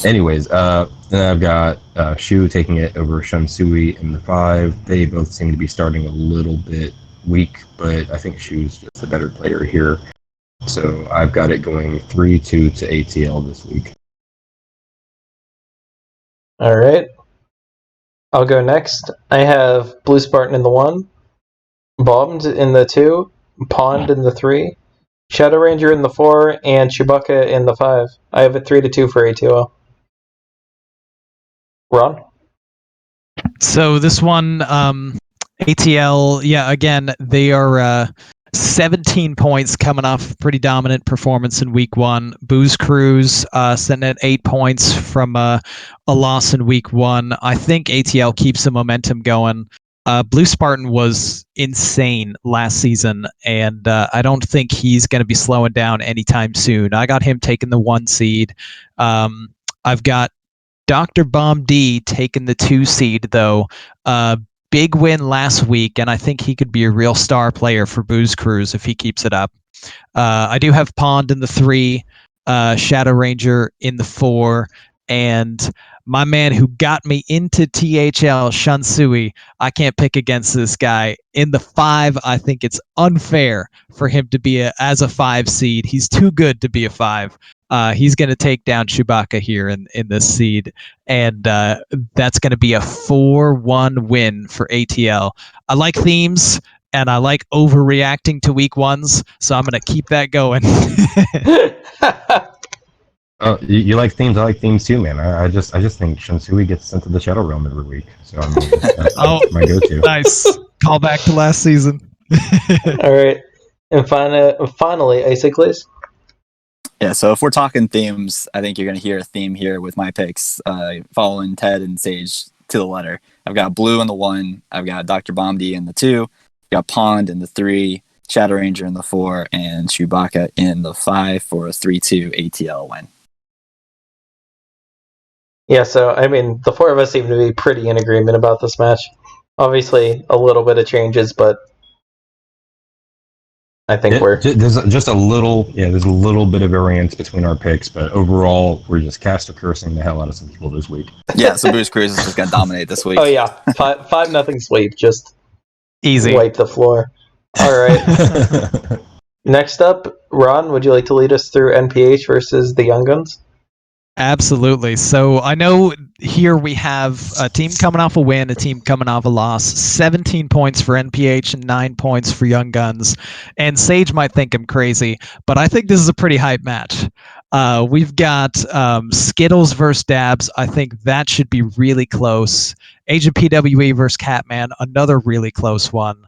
Anyways, then I've got Shu taking it over Shunsui in the 5. They both seem to be starting a little bit weak, but I think Shu's just the better player here. So I've got it going 3-2 to ATL this week. All right. I'll go next. I have Blue Spartan in the 1, Bombed in the 2, Pond in the 3, Shadow Ranger in the 4, and Chewbacca in the 5. I have it 3-2 for ATL. Ron? So this one, ATL, yeah, again, they are 17 points coming off pretty dominant performance in week 1. Booze Cruise sitting at 8 points from a loss in week 1. I think ATL keeps the momentum going. Blue Spartan was insane last season, and I don't think he's going to be slowing down anytime soon. I got him taking the 1 seed. I've got Dr. Bomb D taking the 2 seed, though. Big win last week, and I think he could be a real star player for Booze Cruise if he keeps it up. I do have Pond in the 3, Shadow Ranger in the 4, and my man who got me into THL, Shunsui, I can't pick against this guy. In the 5, I think it's unfair for him to be as a 5 seed. He's too good to be a 5. He's going to take down Chewbacca here in this seed, and that's going to be a 4-1 win for ATL. I like themes, and I like overreacting to week 1s, so I'm going to keep that going. Oh, you like themes? I like themes too, man. I just think Shunsui gets sent to the Shadow Realm every week, so I mean, that's my go-to. Nice. Call back to last season. All right, and finally, Icicles. Yeah, so if we're talking themes, I think you're going to hear a theme here with my picks, following Ted and Sage to the letter. I've got Blue in the 1. I've got Dr. Bomdi in the 2. I've got Pond in the 3. Shadow Ranger in the 4. And Chewbacca in the 5 for a 3-2 ATL win. Yeah, so, I mean, the four of us seem to be pretty in agreement about this match. Obviously, a little bit of changes, but I think there's just a little, there's a little bit of variance between our picks, but overall, we're just caster cursing the hell out of some people this week. Yeah, so Booze Cruise is just going to dominate this week. Oh, yeah. 5-0 sweep. Just Easy. wipe the floor. All right. Next up, Ron, would you like to lead us through NPH versus the Young Guns? Absolutely. So I know here we have a team coming off a win, a team coming off a loss. 17 points for NPH and 9 points for Young Guns. And Sage might think I'm crazy, but I think this is a pretty hype match. We've got Skittles versus Dabs. I think that should be really close. Agent PWE versus Catman, another really close one.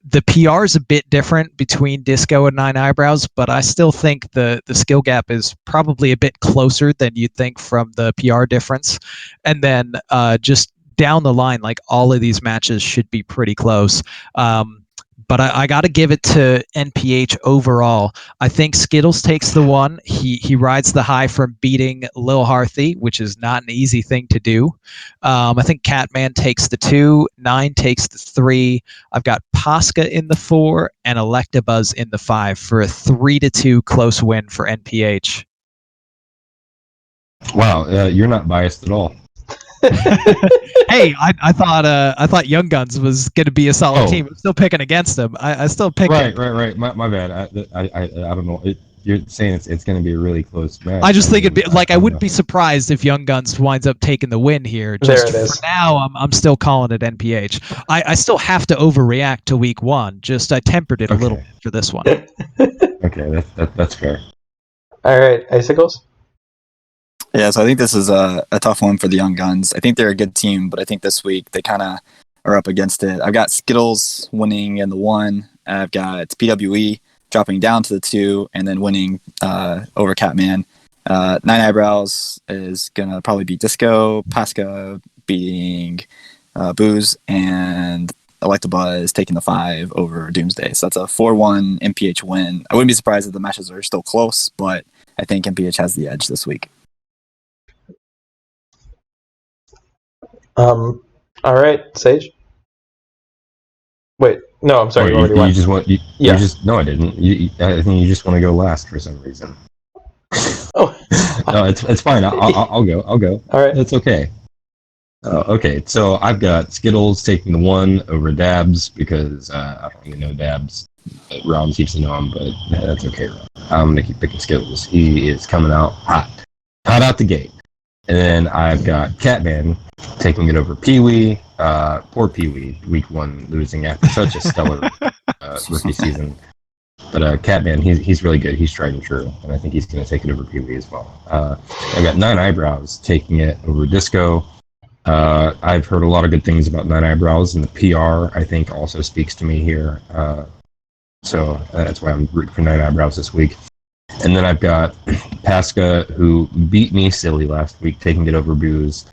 The PR is a bit different between Disco and Nine Eyebrows, but I still think the skill gap is probably a bit closer than you'd think from the PR difference. And then just down the line, like all of these matches should be pretty close. But I got to give it to NPH overall. I think Skittles takes the 1. He rides the high from beating Lil Harthy, which is not an easy thing to do. I think Catman takes the 2. 9 takes the 3. I've got Posca in the 4 and Electabuzz in the 5 for a 3-2 close win for NPH. Wow, you're not biased at all. Hey, I thought Young Guns was going to be a solid team. I'm still picking against them. I still pick right. My bad. I don't know. You're saying it's going to be a really close match. I just think it'd be like I wouldn't be surprised if Young Guns winds up taking the win here. Just there it is. For now, I'm still calling it NPH. I still have to overreact to week 1. Just I tempered it a little bit for this one. Okay, that's fair. All right, Icicles. Yeah, so I think this is a tough one for the Young Guns. I think they're a good team, but I think this week they kind of are up against it. I've got Skittles winning in the 1. I've got PWE dropping down to the 2 and then winning over Catman. Nine Eyebrows is going to probably beat Disco, Pasca beating Booze, and Electabuzz taking the 5 over Doomsday. So that's a 4-1 MPH win. I wouldn't be surprised if the matches are still close, but I think MPH has the edge this week. All right, Sage. Wait, no, I'm sorry. Oh, you already went. You just want. You just no, I didn't. I think you just want to go last for some reason. Oh, no, it's fine. I'll go. All right, it's okay. Okay, so I've got Skittles taking the 1 over Dabs because I don't even know Dabs. Ron seems to know him, but that's okay. I'm gonna keep picking Skittles. He is coming out hot out the gate. And then I've got Catman taking it over Pee-wee. Poor Pee-wee, week 1 losing after such a stellar rookie season. But Catman, he's really good. He's tried and true, and I think he's going to take it over Pee-wee as well. I've got Nine Eyebrows taking it over Disco. I've heard a lot of good things about Nine Eyebrows, and the PR, I think, also speaks to me here. So that's why I'm rooting for Nine Eyebrows this week. And then I've got Pasca, who beat me silly last week, taking it over Booze.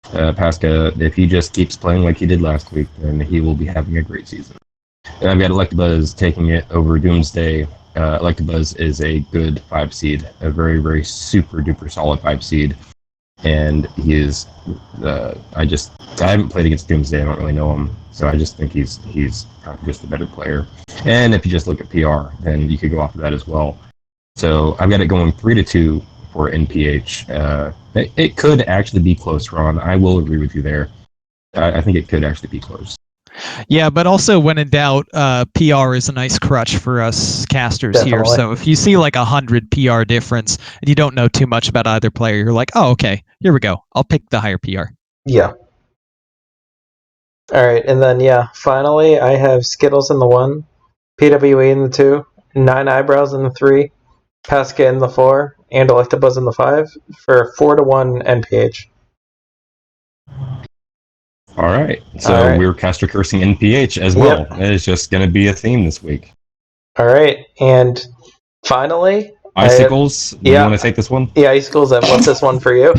Pasca, if he just keeps playing like he did last week, then he will be having a great season. And I've got Electabuzz taking it over Doomsday. Electabuzz is a good 5 seed, a very, very super duper solid 5 seed. And he is, I haven't played against Doomsday, I don't really know him, so I just think he's just a better player. And if you just look at PR, then you could go off of that as well. So I've got it going 3-2 for NPH. It could actually be close, Ron. I will agree with you there. I think it could actually be close. Yeah, but also when in doubt, PR is a nice crutch for us casters Definitely. here. So if you see like 100 PR difference and you don't know too much about either player, you're like, oh, okay, here we go. I'll pick the higher PR. Yeah. All right, and then finally I have Skittles in the 1, PWE in the 2, Nine Eyebrows in the 3, Pasca in the 4, and Electabuzz in the 5 for a 4-1 NPH. All right. So we're caster cursing NPH as well. Yep. It's just going to be a theme this week. All right, and finally, Icicles, do you yeah. want to take this one? Yeah, Icicles, I've left this one for you.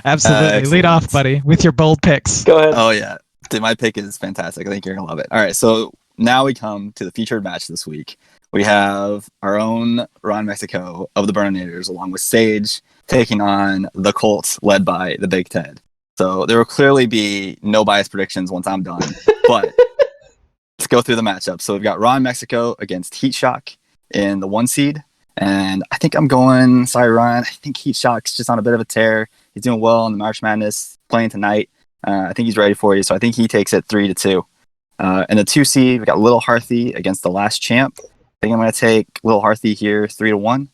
Absolutely. Lead off, buddy, with your bold picks. Go ahead. Oh yeah, dude, my pick is fantastic. I think you're gonna love it. All right, so now we come to the featured match this week. We have our own RonMexico of the Burnators, along with Sage, taking on the Colts, led by the Big Ted. So there will clearly be no bias predictions once I'm done. But let's go through the matchup. So we've got RonMexico against Heat Shock in the 1 seed. And I think I'm going, sorry, Ron, I think Heat Shock's just on a bit of a tear. He's doing well in the March Madness, playing tonight. I think he's ready for you. So I think he takes it 3-2. In the 2 seed, we got Little Harthy against the last champ. I think I'm going to take Little Harthy here 3-1.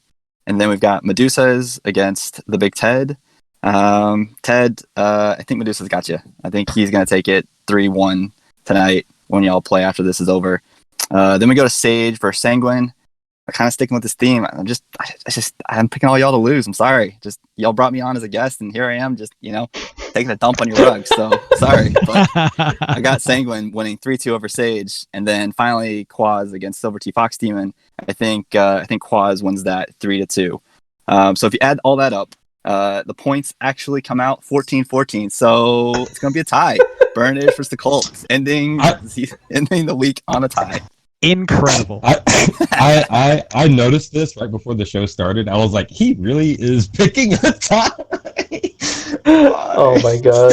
And then we've got Medusas against the Big Ted. Ted, I think Medusa's got you. I think he's going to take it 3-1 tonight when y'all play after this is over. Then we go to Sage versus Sanguine. I'm kind of sticking with this theme. I'm picking all y'all to lose. I'm sorry. Just y'all brought me on as a guest, and here I am, just taking a dump on your rug. So sorry, but I got Sanguine winning 3-2 over Sage, and then finally Quaz against Silver T Fox Demon. I think Quaz wins that 3-2. So if you add all that up, the points actually come out 14-14. So it's gonna be a tie. Burnage versus the Colts, ending the week on a tie. Incredible. I noticed this right before the show started. I was like, he really is picking a tie. Oh my god.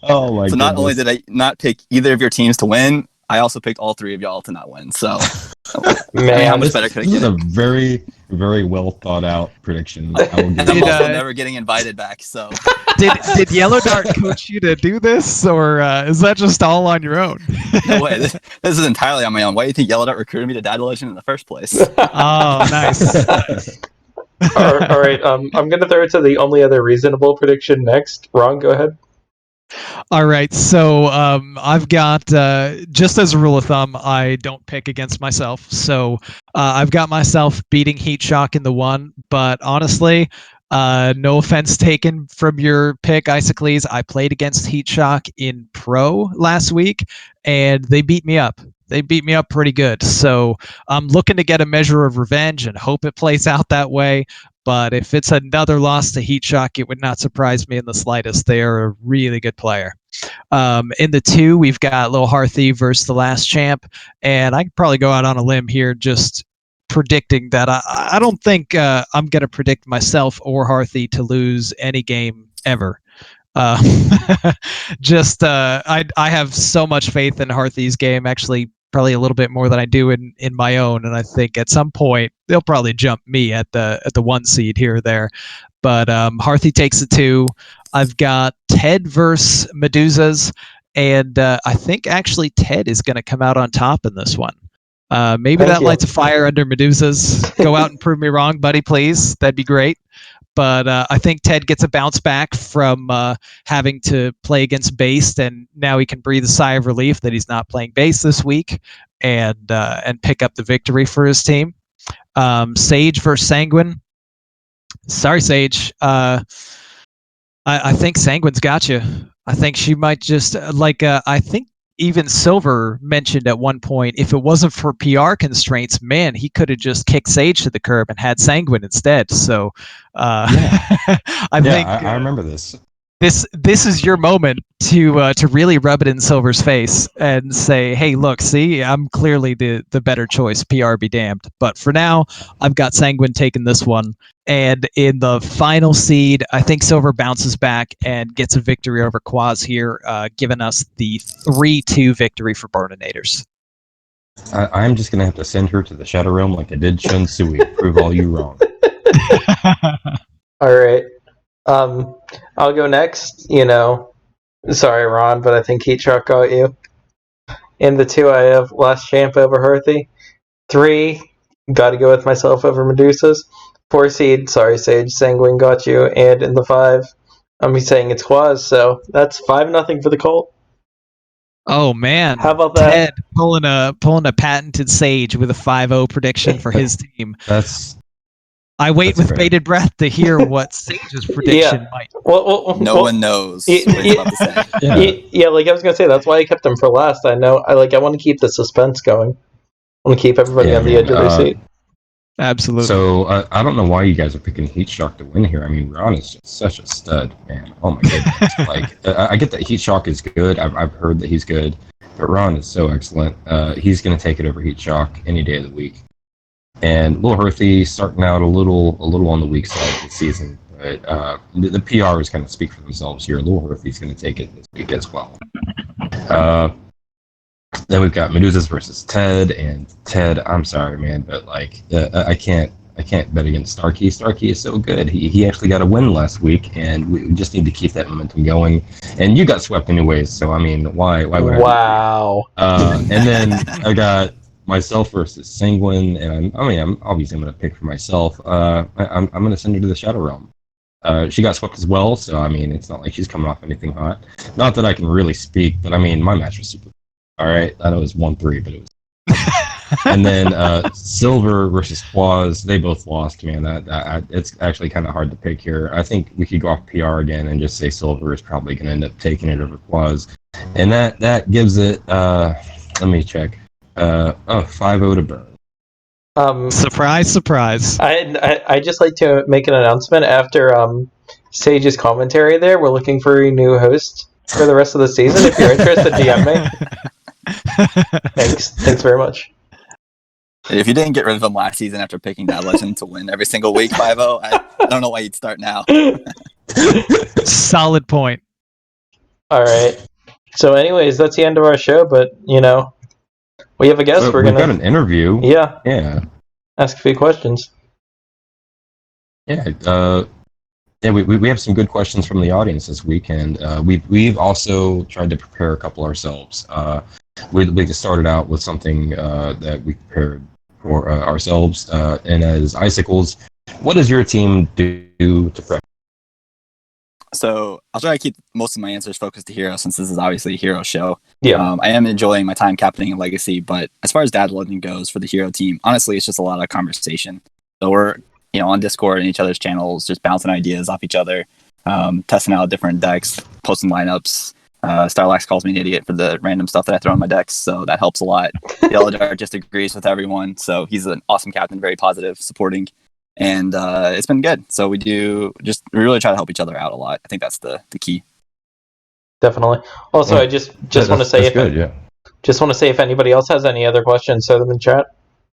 Oh my god. So not only did I not pick either of your teams to win, I also picked all 3 of y'all to not win. So Man, how much better could it This is get? a very, very well thought out prediction. I will give And I'm you also that. never getting invited back. So Did Yellow Dart coach you to do this, or is that just all on your own? no way. This is entirely on my own. Why do you think Yellow Dart recruited me to Dad Legend in the first place? Oh, nice. all right. I'm gonna throw it to the only other reasonable prediction next. Ron, go ahead. All right, so I've got, just as a rule of thumb, I don't pick against myself. So I've got myself beating Heat Shock in the 1, but honestly, no offense taken from your pick, Icicles. I played against Heat Shock in Pro last week, and they beat me up. They beat me up pretty good. So I'm looking to get a measure of revenge and hope it plays out that way. But if it's another loss to Heat Shock, it would not surprise me in the slightest. They are a really good player. In the 2, we've got Lil Harthy versus the last champ. And I could probably go out on a limb here just predicting that. I don't think I'm going to predict myself or Harthy to lose any game ever. I have so much faith in Harthy's game, actually probably a little bit more than I do in my own, and I think at some point they'll probably jump me at the 1 seed here or there. But Harthy takes the 2. I've got Ted versus Medusas, and I think actually Ted is going to come out on top in this one. Maybe Thank that you. lights a fire under Medusas. Go out and prove me wrong, buddy, please. That'd be great. But I think Ted gets a bounce back from having to play against Based, and now he can breathe a sigh of relief that he's not playing Based this week, and pick up the victory for his team. Sage versus Sanguine. Sorry, Sage. I think Sanguine's got you. I think she might just I think even Silver mentioned at one point, if it wasn't for PR constraints, man, he could have just kicked Sage to the curb and had Sanguine instead. So I think I remember this. This is your moment to really rub it in Silver's face and say, hey, look, see, I'm clearly the better choice. PR be damned. But for now, I've got Sanguine taking this one. And in the final seed, I think Silver bounces back and gets a victory over Quaz here, giving us the 3-2 victory for Burnators. I'm just going to have to send her to the Shadow Realm like I did Shun Sui. Prove all you wrong. All right. I'll go next. Sorry, Ron, but I think Heat Shock got you. In the 2, I have Last Champ over Harthy. 3, got to go with myself over Medusas. 4 seed, sorry, Sage, Sanguine got you. And in the 5, I'm saying it's Quaz, so that's 5-0 for the Colt. Oh man! How about that? Ted pulling a patented Sage with a 5-0 prediction for his team. I wait with bated breath to hear what Sage's prediction might. No one knows what he's about to say. Yeah, like I was gonna say, that's why I kept him for last. I know, I want to keep the suspense going. I want to keep everybody on the edge of their seat. Absolutely. So I don't know why you guys are picking Heat Shock to win here. I mean, Ron is just such a stud, man. Oh my goodness! Like I get that Heat Shock is good. I've heard that he's good, but Ron is so excellent. He's going to take it over Heat Shock any day of the week. And Lil Herthy starting out a little on the weak side this season, but the PR is going to speak for themselves here. Lil Herthy's going to take it this week as well. Then we've got Medusas versus Ted, and Ted, I'm sorry, man, but like I can't bet against Starkey. Starkey is so good. He actually got a win last week, and we just need to keep that momentum going. And you got swept anyways, so I mean, why would I? Wow. And then I got myself versus Sanguine, and I'm obviously going to pick for myself. I'm going to send her to the Shadow Realm. She got swept as well, so I mean, it's not like she's coming off anything hot. Not that I can really speak, but I mean, my match was super. All right, I know it was 1-3, but it was. And then Silver versus Quaz, they both lost, man. It's actually kind of hard to pick here. I think we could go off PR again and just say Silver is probably going to end up taking it over Quaz, and that gives it. Let me check. 5-0 to Burn. Surprise. I just like to make an announcement after Sage's commentary there. We're looking for a new host for the rest of the season. If you're interested, DM me. Thanks very much. If you didn't get rid of him last season after picking that legend to win every single week 5-0, I don't know why you'd start now. Solid point. All right. So, anyways, that's the end of our show. But we have a guest. So we've got an interview. Yeah. Ask a few questions. Yeah. We have some good questions from the audience this week, and we've also tried to prepare a couple ourselves. We started out with something that we prepared for ourselves, and as Icicles, what does your team do to prep? So I'll try to keep most of my answers focused to Hero, since this is obviously a Hero show. Yeah. I am enjoying my time captaining Legacy, but as far as Dad Legend goes for the Hero team, honestly, it's just a lot of conversation. So we're on Discord and each other's channels, just bouncing ideas off each other, testing out different decks, posting lineups. Starlax calls me an idiot for the random stuff that I throw in my decks, so that helps a lot. Yellow Dart just agrees with everyone, so he's an awesome captain, very positive, supporting, and it's been good. So we really try to help each other out a lot. I think that's the key. Definitely. Also, I just want to say just want to say if anybody else has any other questions, send them in chat,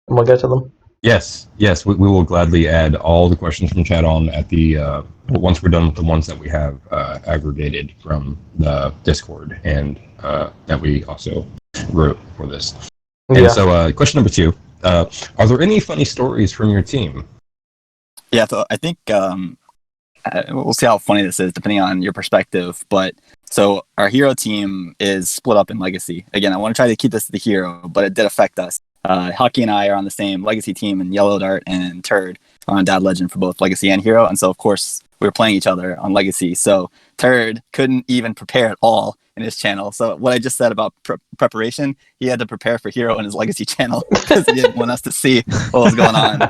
and we'll get to them. Yes, we will gladly add all the questions from chat on at the once we're done with the ones that we have aggregated from the Discord and that we also wrote for this. And so, question number 2: are there any funny stories from your team? Yeah, so I think we'll see how funny this is depending on your perspective. But so our Hero team is split up in Legacy. Again, I want to try to keep this to the Hero, but it did affect us. Hockey and I are on the same Legacy team, and Yellow Dart and Turd are on Dad Legend for both Legacy and Hero. And so, of course, we were playing each other on Legacy. So Turd couldn't even prepare at all in his channel. So what I just said about preparation, he had to prepare for Hero in his Legacy channel because he didn't want us to see what was going on.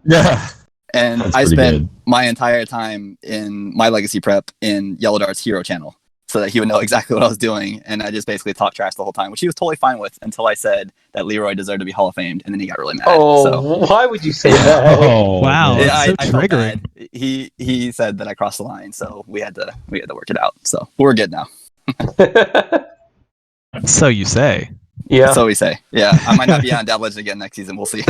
Yeah. And I spent my entire time in my Legacy prep in Yellow Dart's Hero channel, so that he would know exactly what I was doing. And I just basically talked trash the whole time, which he was totally fine with until I said that Leroy deserved to be Hall of Famed, and then he got really mad. Why would you say that? Oh, wow, yeah, that's so triggering. He said that I crossed the line, so we had to work it out. So we're good now. So you say. Yeah. So we say. Yeah, I might not be on Dad Legend again next season. We'll see.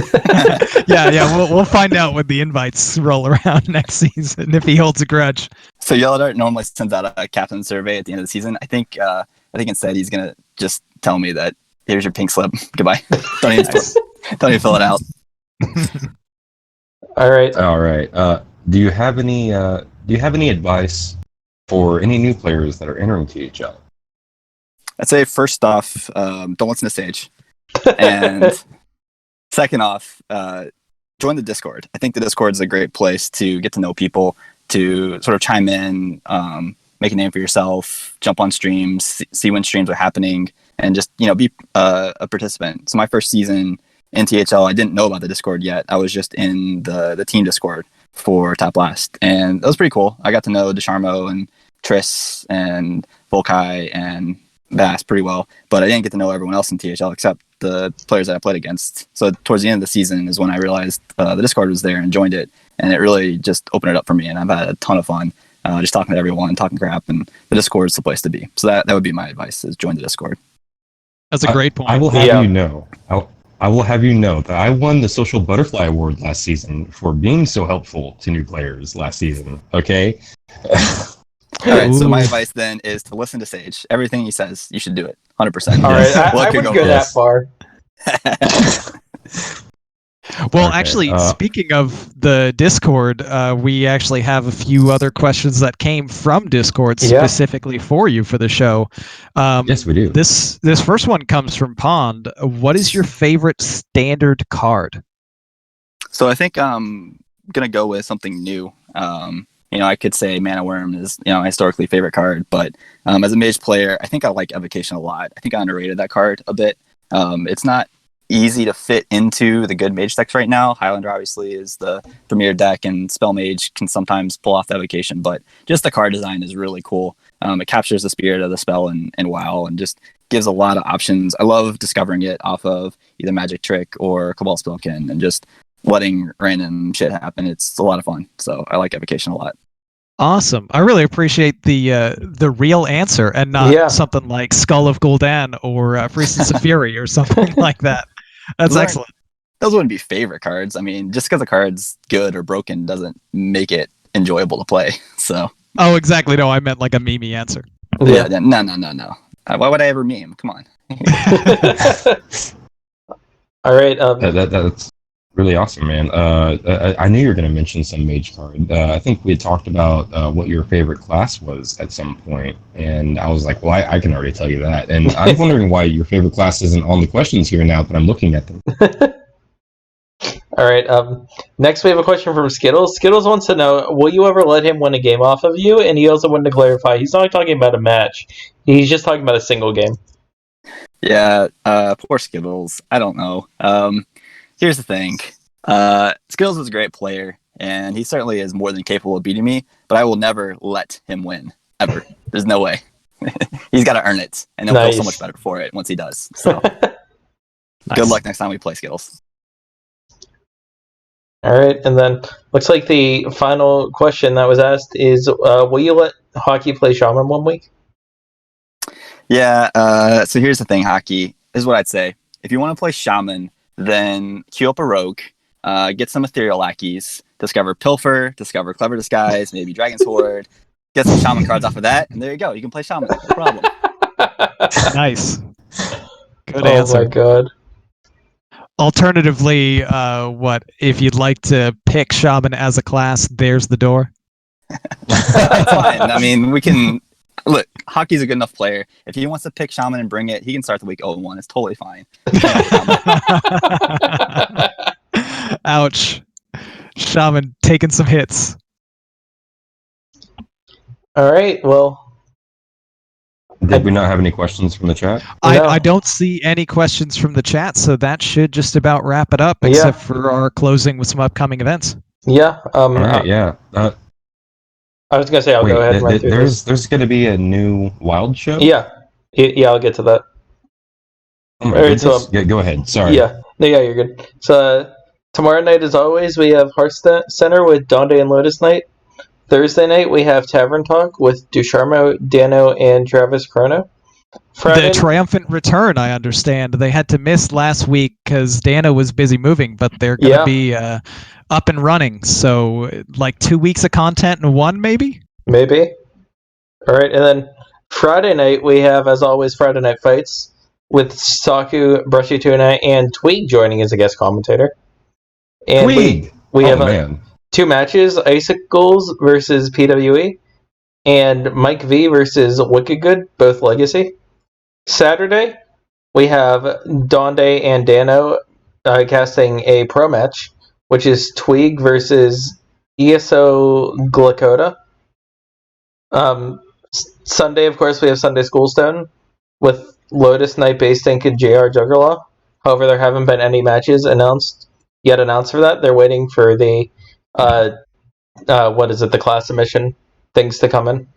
Yeah. We'll find out when the invites roll around next season if he holds a grudge. So Yellow Dart normally sends out a captain survey at the end of the season. I think instead he's gonna just tell me that here's your pink slip. Goodbye. Don't even fill it out. All right. Do you have any advice for any new players that are entering THL? I'd say first off, don't listen to Sage, and second off, join the Discord. I think the Discord is a great place to get to know people, to sort of chime in, make a name for yourself, jump on streams, see when streams are happening, and just be a participant. So my first season in THL, I didn't know about the Discord yet. I was just in the team Discord for Tap Blast, and that was pretty cool. I got to know DeSharmo and Triss and Volkai and Bass pretty well, but I didn't get to know everyone else in THL except the players that I played against. So towards the end of the season is when I realized the Discord was there and joined it, and it really just opened it up for me. And I've had a ton of fun just talking to everyone, talking crap, and the Discord is the place to be. So that would be my advice: is join the Discord. That's a great point. I will have you know. I will have you know that I won the Social Butterfly Award last season for being so helpful to new players last season. Okay. All right, so my advice then is to listen to Sage. Everything he says, you should do it. 100%. All right, I wouldn't go that far. Well, actually, speaking of the Discord, we actually have a few other questions that came from Discord specifically for you for the show. Yes, we do. This first one comes from Pond. What is your favorite standard card? So I think I'm gonna go with something new. I could say Mana Worm is my historically favorite card, but as a mage player, I think I like Evocation a lot. I think I underrated that card a bit. It's not easy to fit into the good mage decks right now. Highlander obviously is the premier deck, and Spell Mage can sometimes pull off the Evocation, but just the card design is really cool. It captures the spirit of the spell in WoW and just gives a lot of options. I love discovering it off of either Magic Trick or Cabal Spellkin and just letting random shit happen. It's a lot of fun, so I like Evocation a lot. Awesome. I really appreciate the real answer and not something like Skull of Gul'dan or Priestess of Fury or something like that. That's excellent. Those wouldn't be favorite cards. I mean, just because a card's good or broken doesn't make it enjoyable to play. So. Oh, exactly. No, I meant like a meme answer. Yeah. No. Why would I ever meme? Come on. All right. That's really awesome, man. I knew you were going to mention some mage card. I think we had talked about what your favorite class was at some point, and I was like, well, I can already tell you that. And I'm wondering why your favorite class isn't on the questions here now that I'm looking at them. All right. Next, we have a question from Skittles. Skittles wants to know, will you ever let him win a game off of you? And he also wanted to clarify, he's not talking about a match. He's just talking about a single game. Yeah, poor Skittles. I don't know. Here's the thing. Skittles is a great player, and he certainly is more than capable of beating me, but I will never let him win, ever. There's no way. He's got to earn it, and he'll feel so much better for it once he does. So, Good luck next time we play Skittles. All right, and then looks like the final question that was asked is, will you let Hockey play Shaman 1 week? Yeah, so here's the thing, Hockey. This is what I'd say. If you want to play Shaman, then queue up a rogue, get some ethereal lackeys, discover Pilfer, discover Clever Disguise, maybe Dragon's Horde, get some Shaman cards off of that, and there you go. You can play Shaman. No problem. Nice. Good answer. Oh my god. Alternatively, if you'd like to pick Shaman as a class, there's the door. That's fine. I mean, we can... Look, Hockey's a good enough player. If he wants to pick Shaman and bring it, he can start the week 0-1. It's totally fine. Ouch. Shaman taking some hits. All right, well... Did we not have any questions from the chat? I don't see any questions from the chat, so that should just about wrap it up, except for our closing with some upcoming events. Yeah. All right, yeah. I was going to say, I'll go ahead and run through this. There's going to be a new Wild show? Yeah, I'll get to that. Oh my goodness. So, go ahead, sorry. Yeah, you're good. So, tomorrow night, as always, we have Hearth Center with Donde and Lotus Knight. Thursday night, we have Tavern Talk with Ducharmo, Dano, and Travis Chrono. The triumphant return, I understand. They had to miss last week because Dano was busy moving, but they're going to be up and running. So, like 2 weeks of content in one, maybe? Maybe. All right, and then Friday night, we have, as always, Friday Night Fights with Saku, Brushy Tuna, and Tweeg joining as a guest commentator. And Tweeg! We have 2 matches, Icicles versus PWE, and Mike V versus Wicked Good, both Legacy. Saturday, we have Donde and Dano casting a pro match, which is Tweeg versus ESO Glakota. Sunday, of course, we have Sunday Schoolstone with Lotus Knight, Bastinck, and JR Juggerlaw. However, there haven't been any matches announced for that. They're waiting for the the class submission things to come in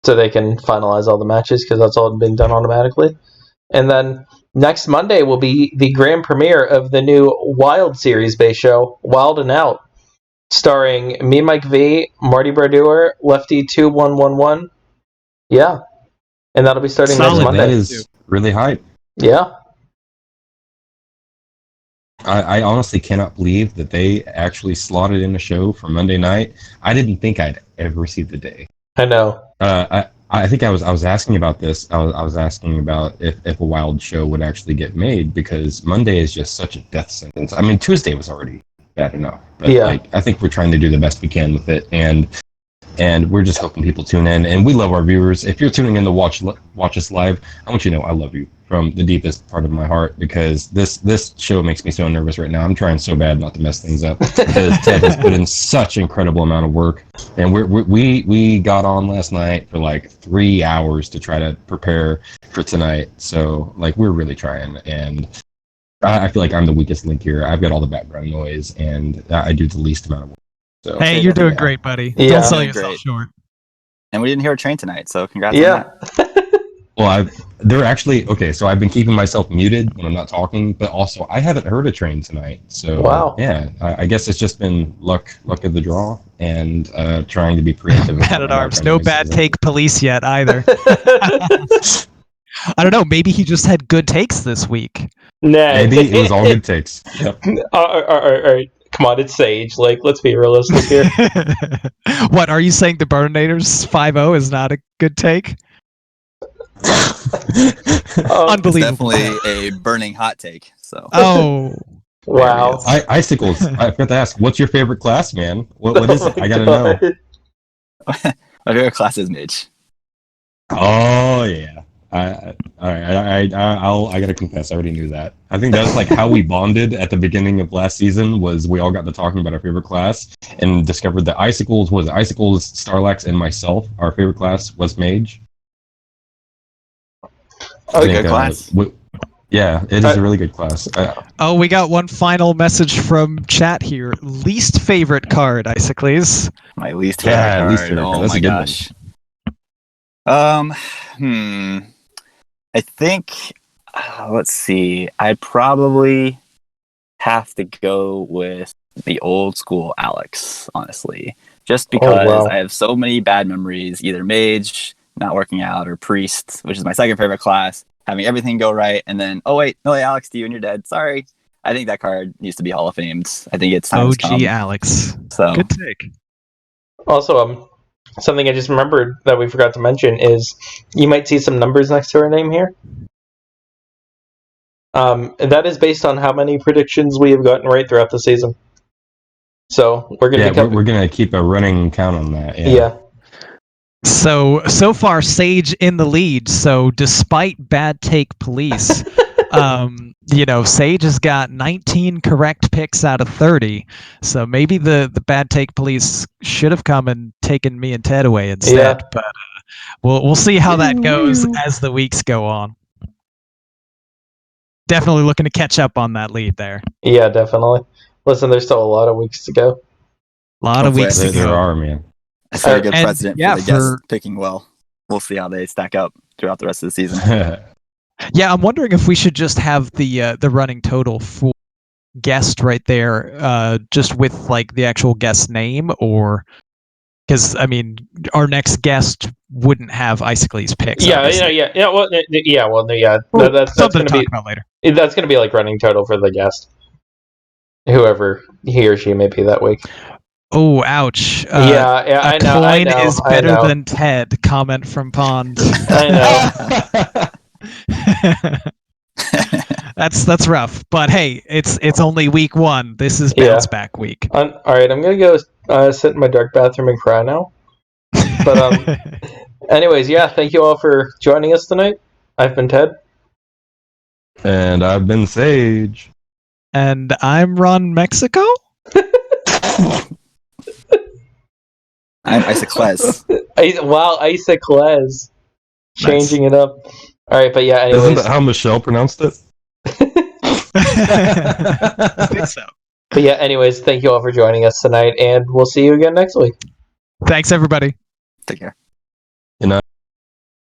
so they can finalize all the matches because that's all being done automatically. And then next Monday will be the grand premiere of the new Wild series-based show, Wild and Out, starring me, Mike V, Marty Brodeur, Lefty2111. Yeah. And that'll be starting next Solid. Monday. That is really hype. Yeah. I honestly cannot believe that they actually slotted in a show for Monday night. I didn't think I'd ever see the day. I know. I think I was asking about this. I was asking about if a Wild show would actually get made, because Monday is just such a death sentence. I mean, Tuesday was already bad enough, but Yeah. I think we're trying to do the best we can with it, and we're just hoping people tune in. And we love our viewers. If you're tuning in to watch us live, I want you to know I love you from the deepest part of my heart, because this show makes me so nervous right now. I'm trying so bad not to mess things up, because Ted has put in such incredible amount of work, and we got on last night for like 3 hours to try to prepare for tonight. So like we're really trying, and I feel like I'm the weakest link here. I've got all the background noise, and I do the least amount of work. So, Hey, you're doing great, buddy. Yeah. Don't sell Doing yourself great. short. And we didn't hear a train tonight, so congrats on Yeah. that. Well, they're actually okay. So I've been keeping myself muted when I'm not talking, but also I haven't heard a train tonight. So Wow. yeah, I guess it's just been luck of the draw, and trying to be preemptive. Bad at arms. No bad take police yet either. I don't know. Maybe he just had good takes this week. Nah. Maybe it was all good takes. Yep. All right. Come on, it's Sage. Like, let's be realistic here. What, are you saying the Burnators 5-0 is not a good take? It's Unbelievable. definitely a burning hot take. So Oh. Wow. Icicles. I forgot to ask, what's your favorite class, man? What is it? I gotta know. my favorite class is Mage. Oh yeah. I gotta confess, I already knew that. I think that's like how we bonded at the beginning of last season, was we all got to talking about our favorite class and discovered that Icicles, Starlax, and myself, our favorite class was Mage. Oh, good class. Yeah, it is a really good class. Oh, we got one final message from chat here. Least favorite card, Icicles. My least favorite card. least favorite card. Oh That's my a good one. gosh. I think, let's see. I'd probably have to go with the old school Alex, honestly. Just because wow. I have so many bad memories, either Mage, not working out, or Priest, which is my second favorite class, having everything go right, and then, oh wait, no, Alex, to you and you're dead. Sorry. I think that card needs to be Hall of Famed. I think it's time to come. OG Alex. So, Good take. Also, something I just remembered that we forgot to mention is you might see some numbers next to our name here. That is based on how many predictions we have gotten right throughout the season. So we're gonna keep a running count on that. Yeah. So far, Sage in the lead. So despite bad take police, Sage has got 19 correct picks out of 30. So maybe the bad take police should have come and taken me and Ted away instead. Yeah. But we'll see how that goes as the weeks go on. Definitely looking to catch up on that lead there. Yeah, definitely. Listen, there's still a lot of weeks to go. A lot of weeks to There go. are, man. I set a good And, precedent yeah, for the guests picking well. We'll see how they stack up throughout the rest of the season. Yeah, I'm wondering if we should just have the running total for guest right there, just with like the actual guest name, or because I mean our next guest wouldn't have Icicles picks. Yeah. That's Something going to to talk be about later. that's going to be like running total for the guest, whoever he or she may be that week. Oh, ouch! I know. Coin is better than Ted. Comment from Pond. I know. That's rough, but hey, it's only week 1. This is bounce back week. All right, I'm gonna go sit in my dark bathroom and cry now. But anyways, yeah, thank you all for joining us tonight. I've been Ted, And I've been Sage. And I'm RonMexico. I'm Icicles. Wow, Icicles. Changing it up. All right, but yeah, anyways. Isn't that how Michelle pronounced it? I think so. But yeah, anyways, thank you all for joining us tonight, and we'll see you again next week. Thanks, everybody. Take care.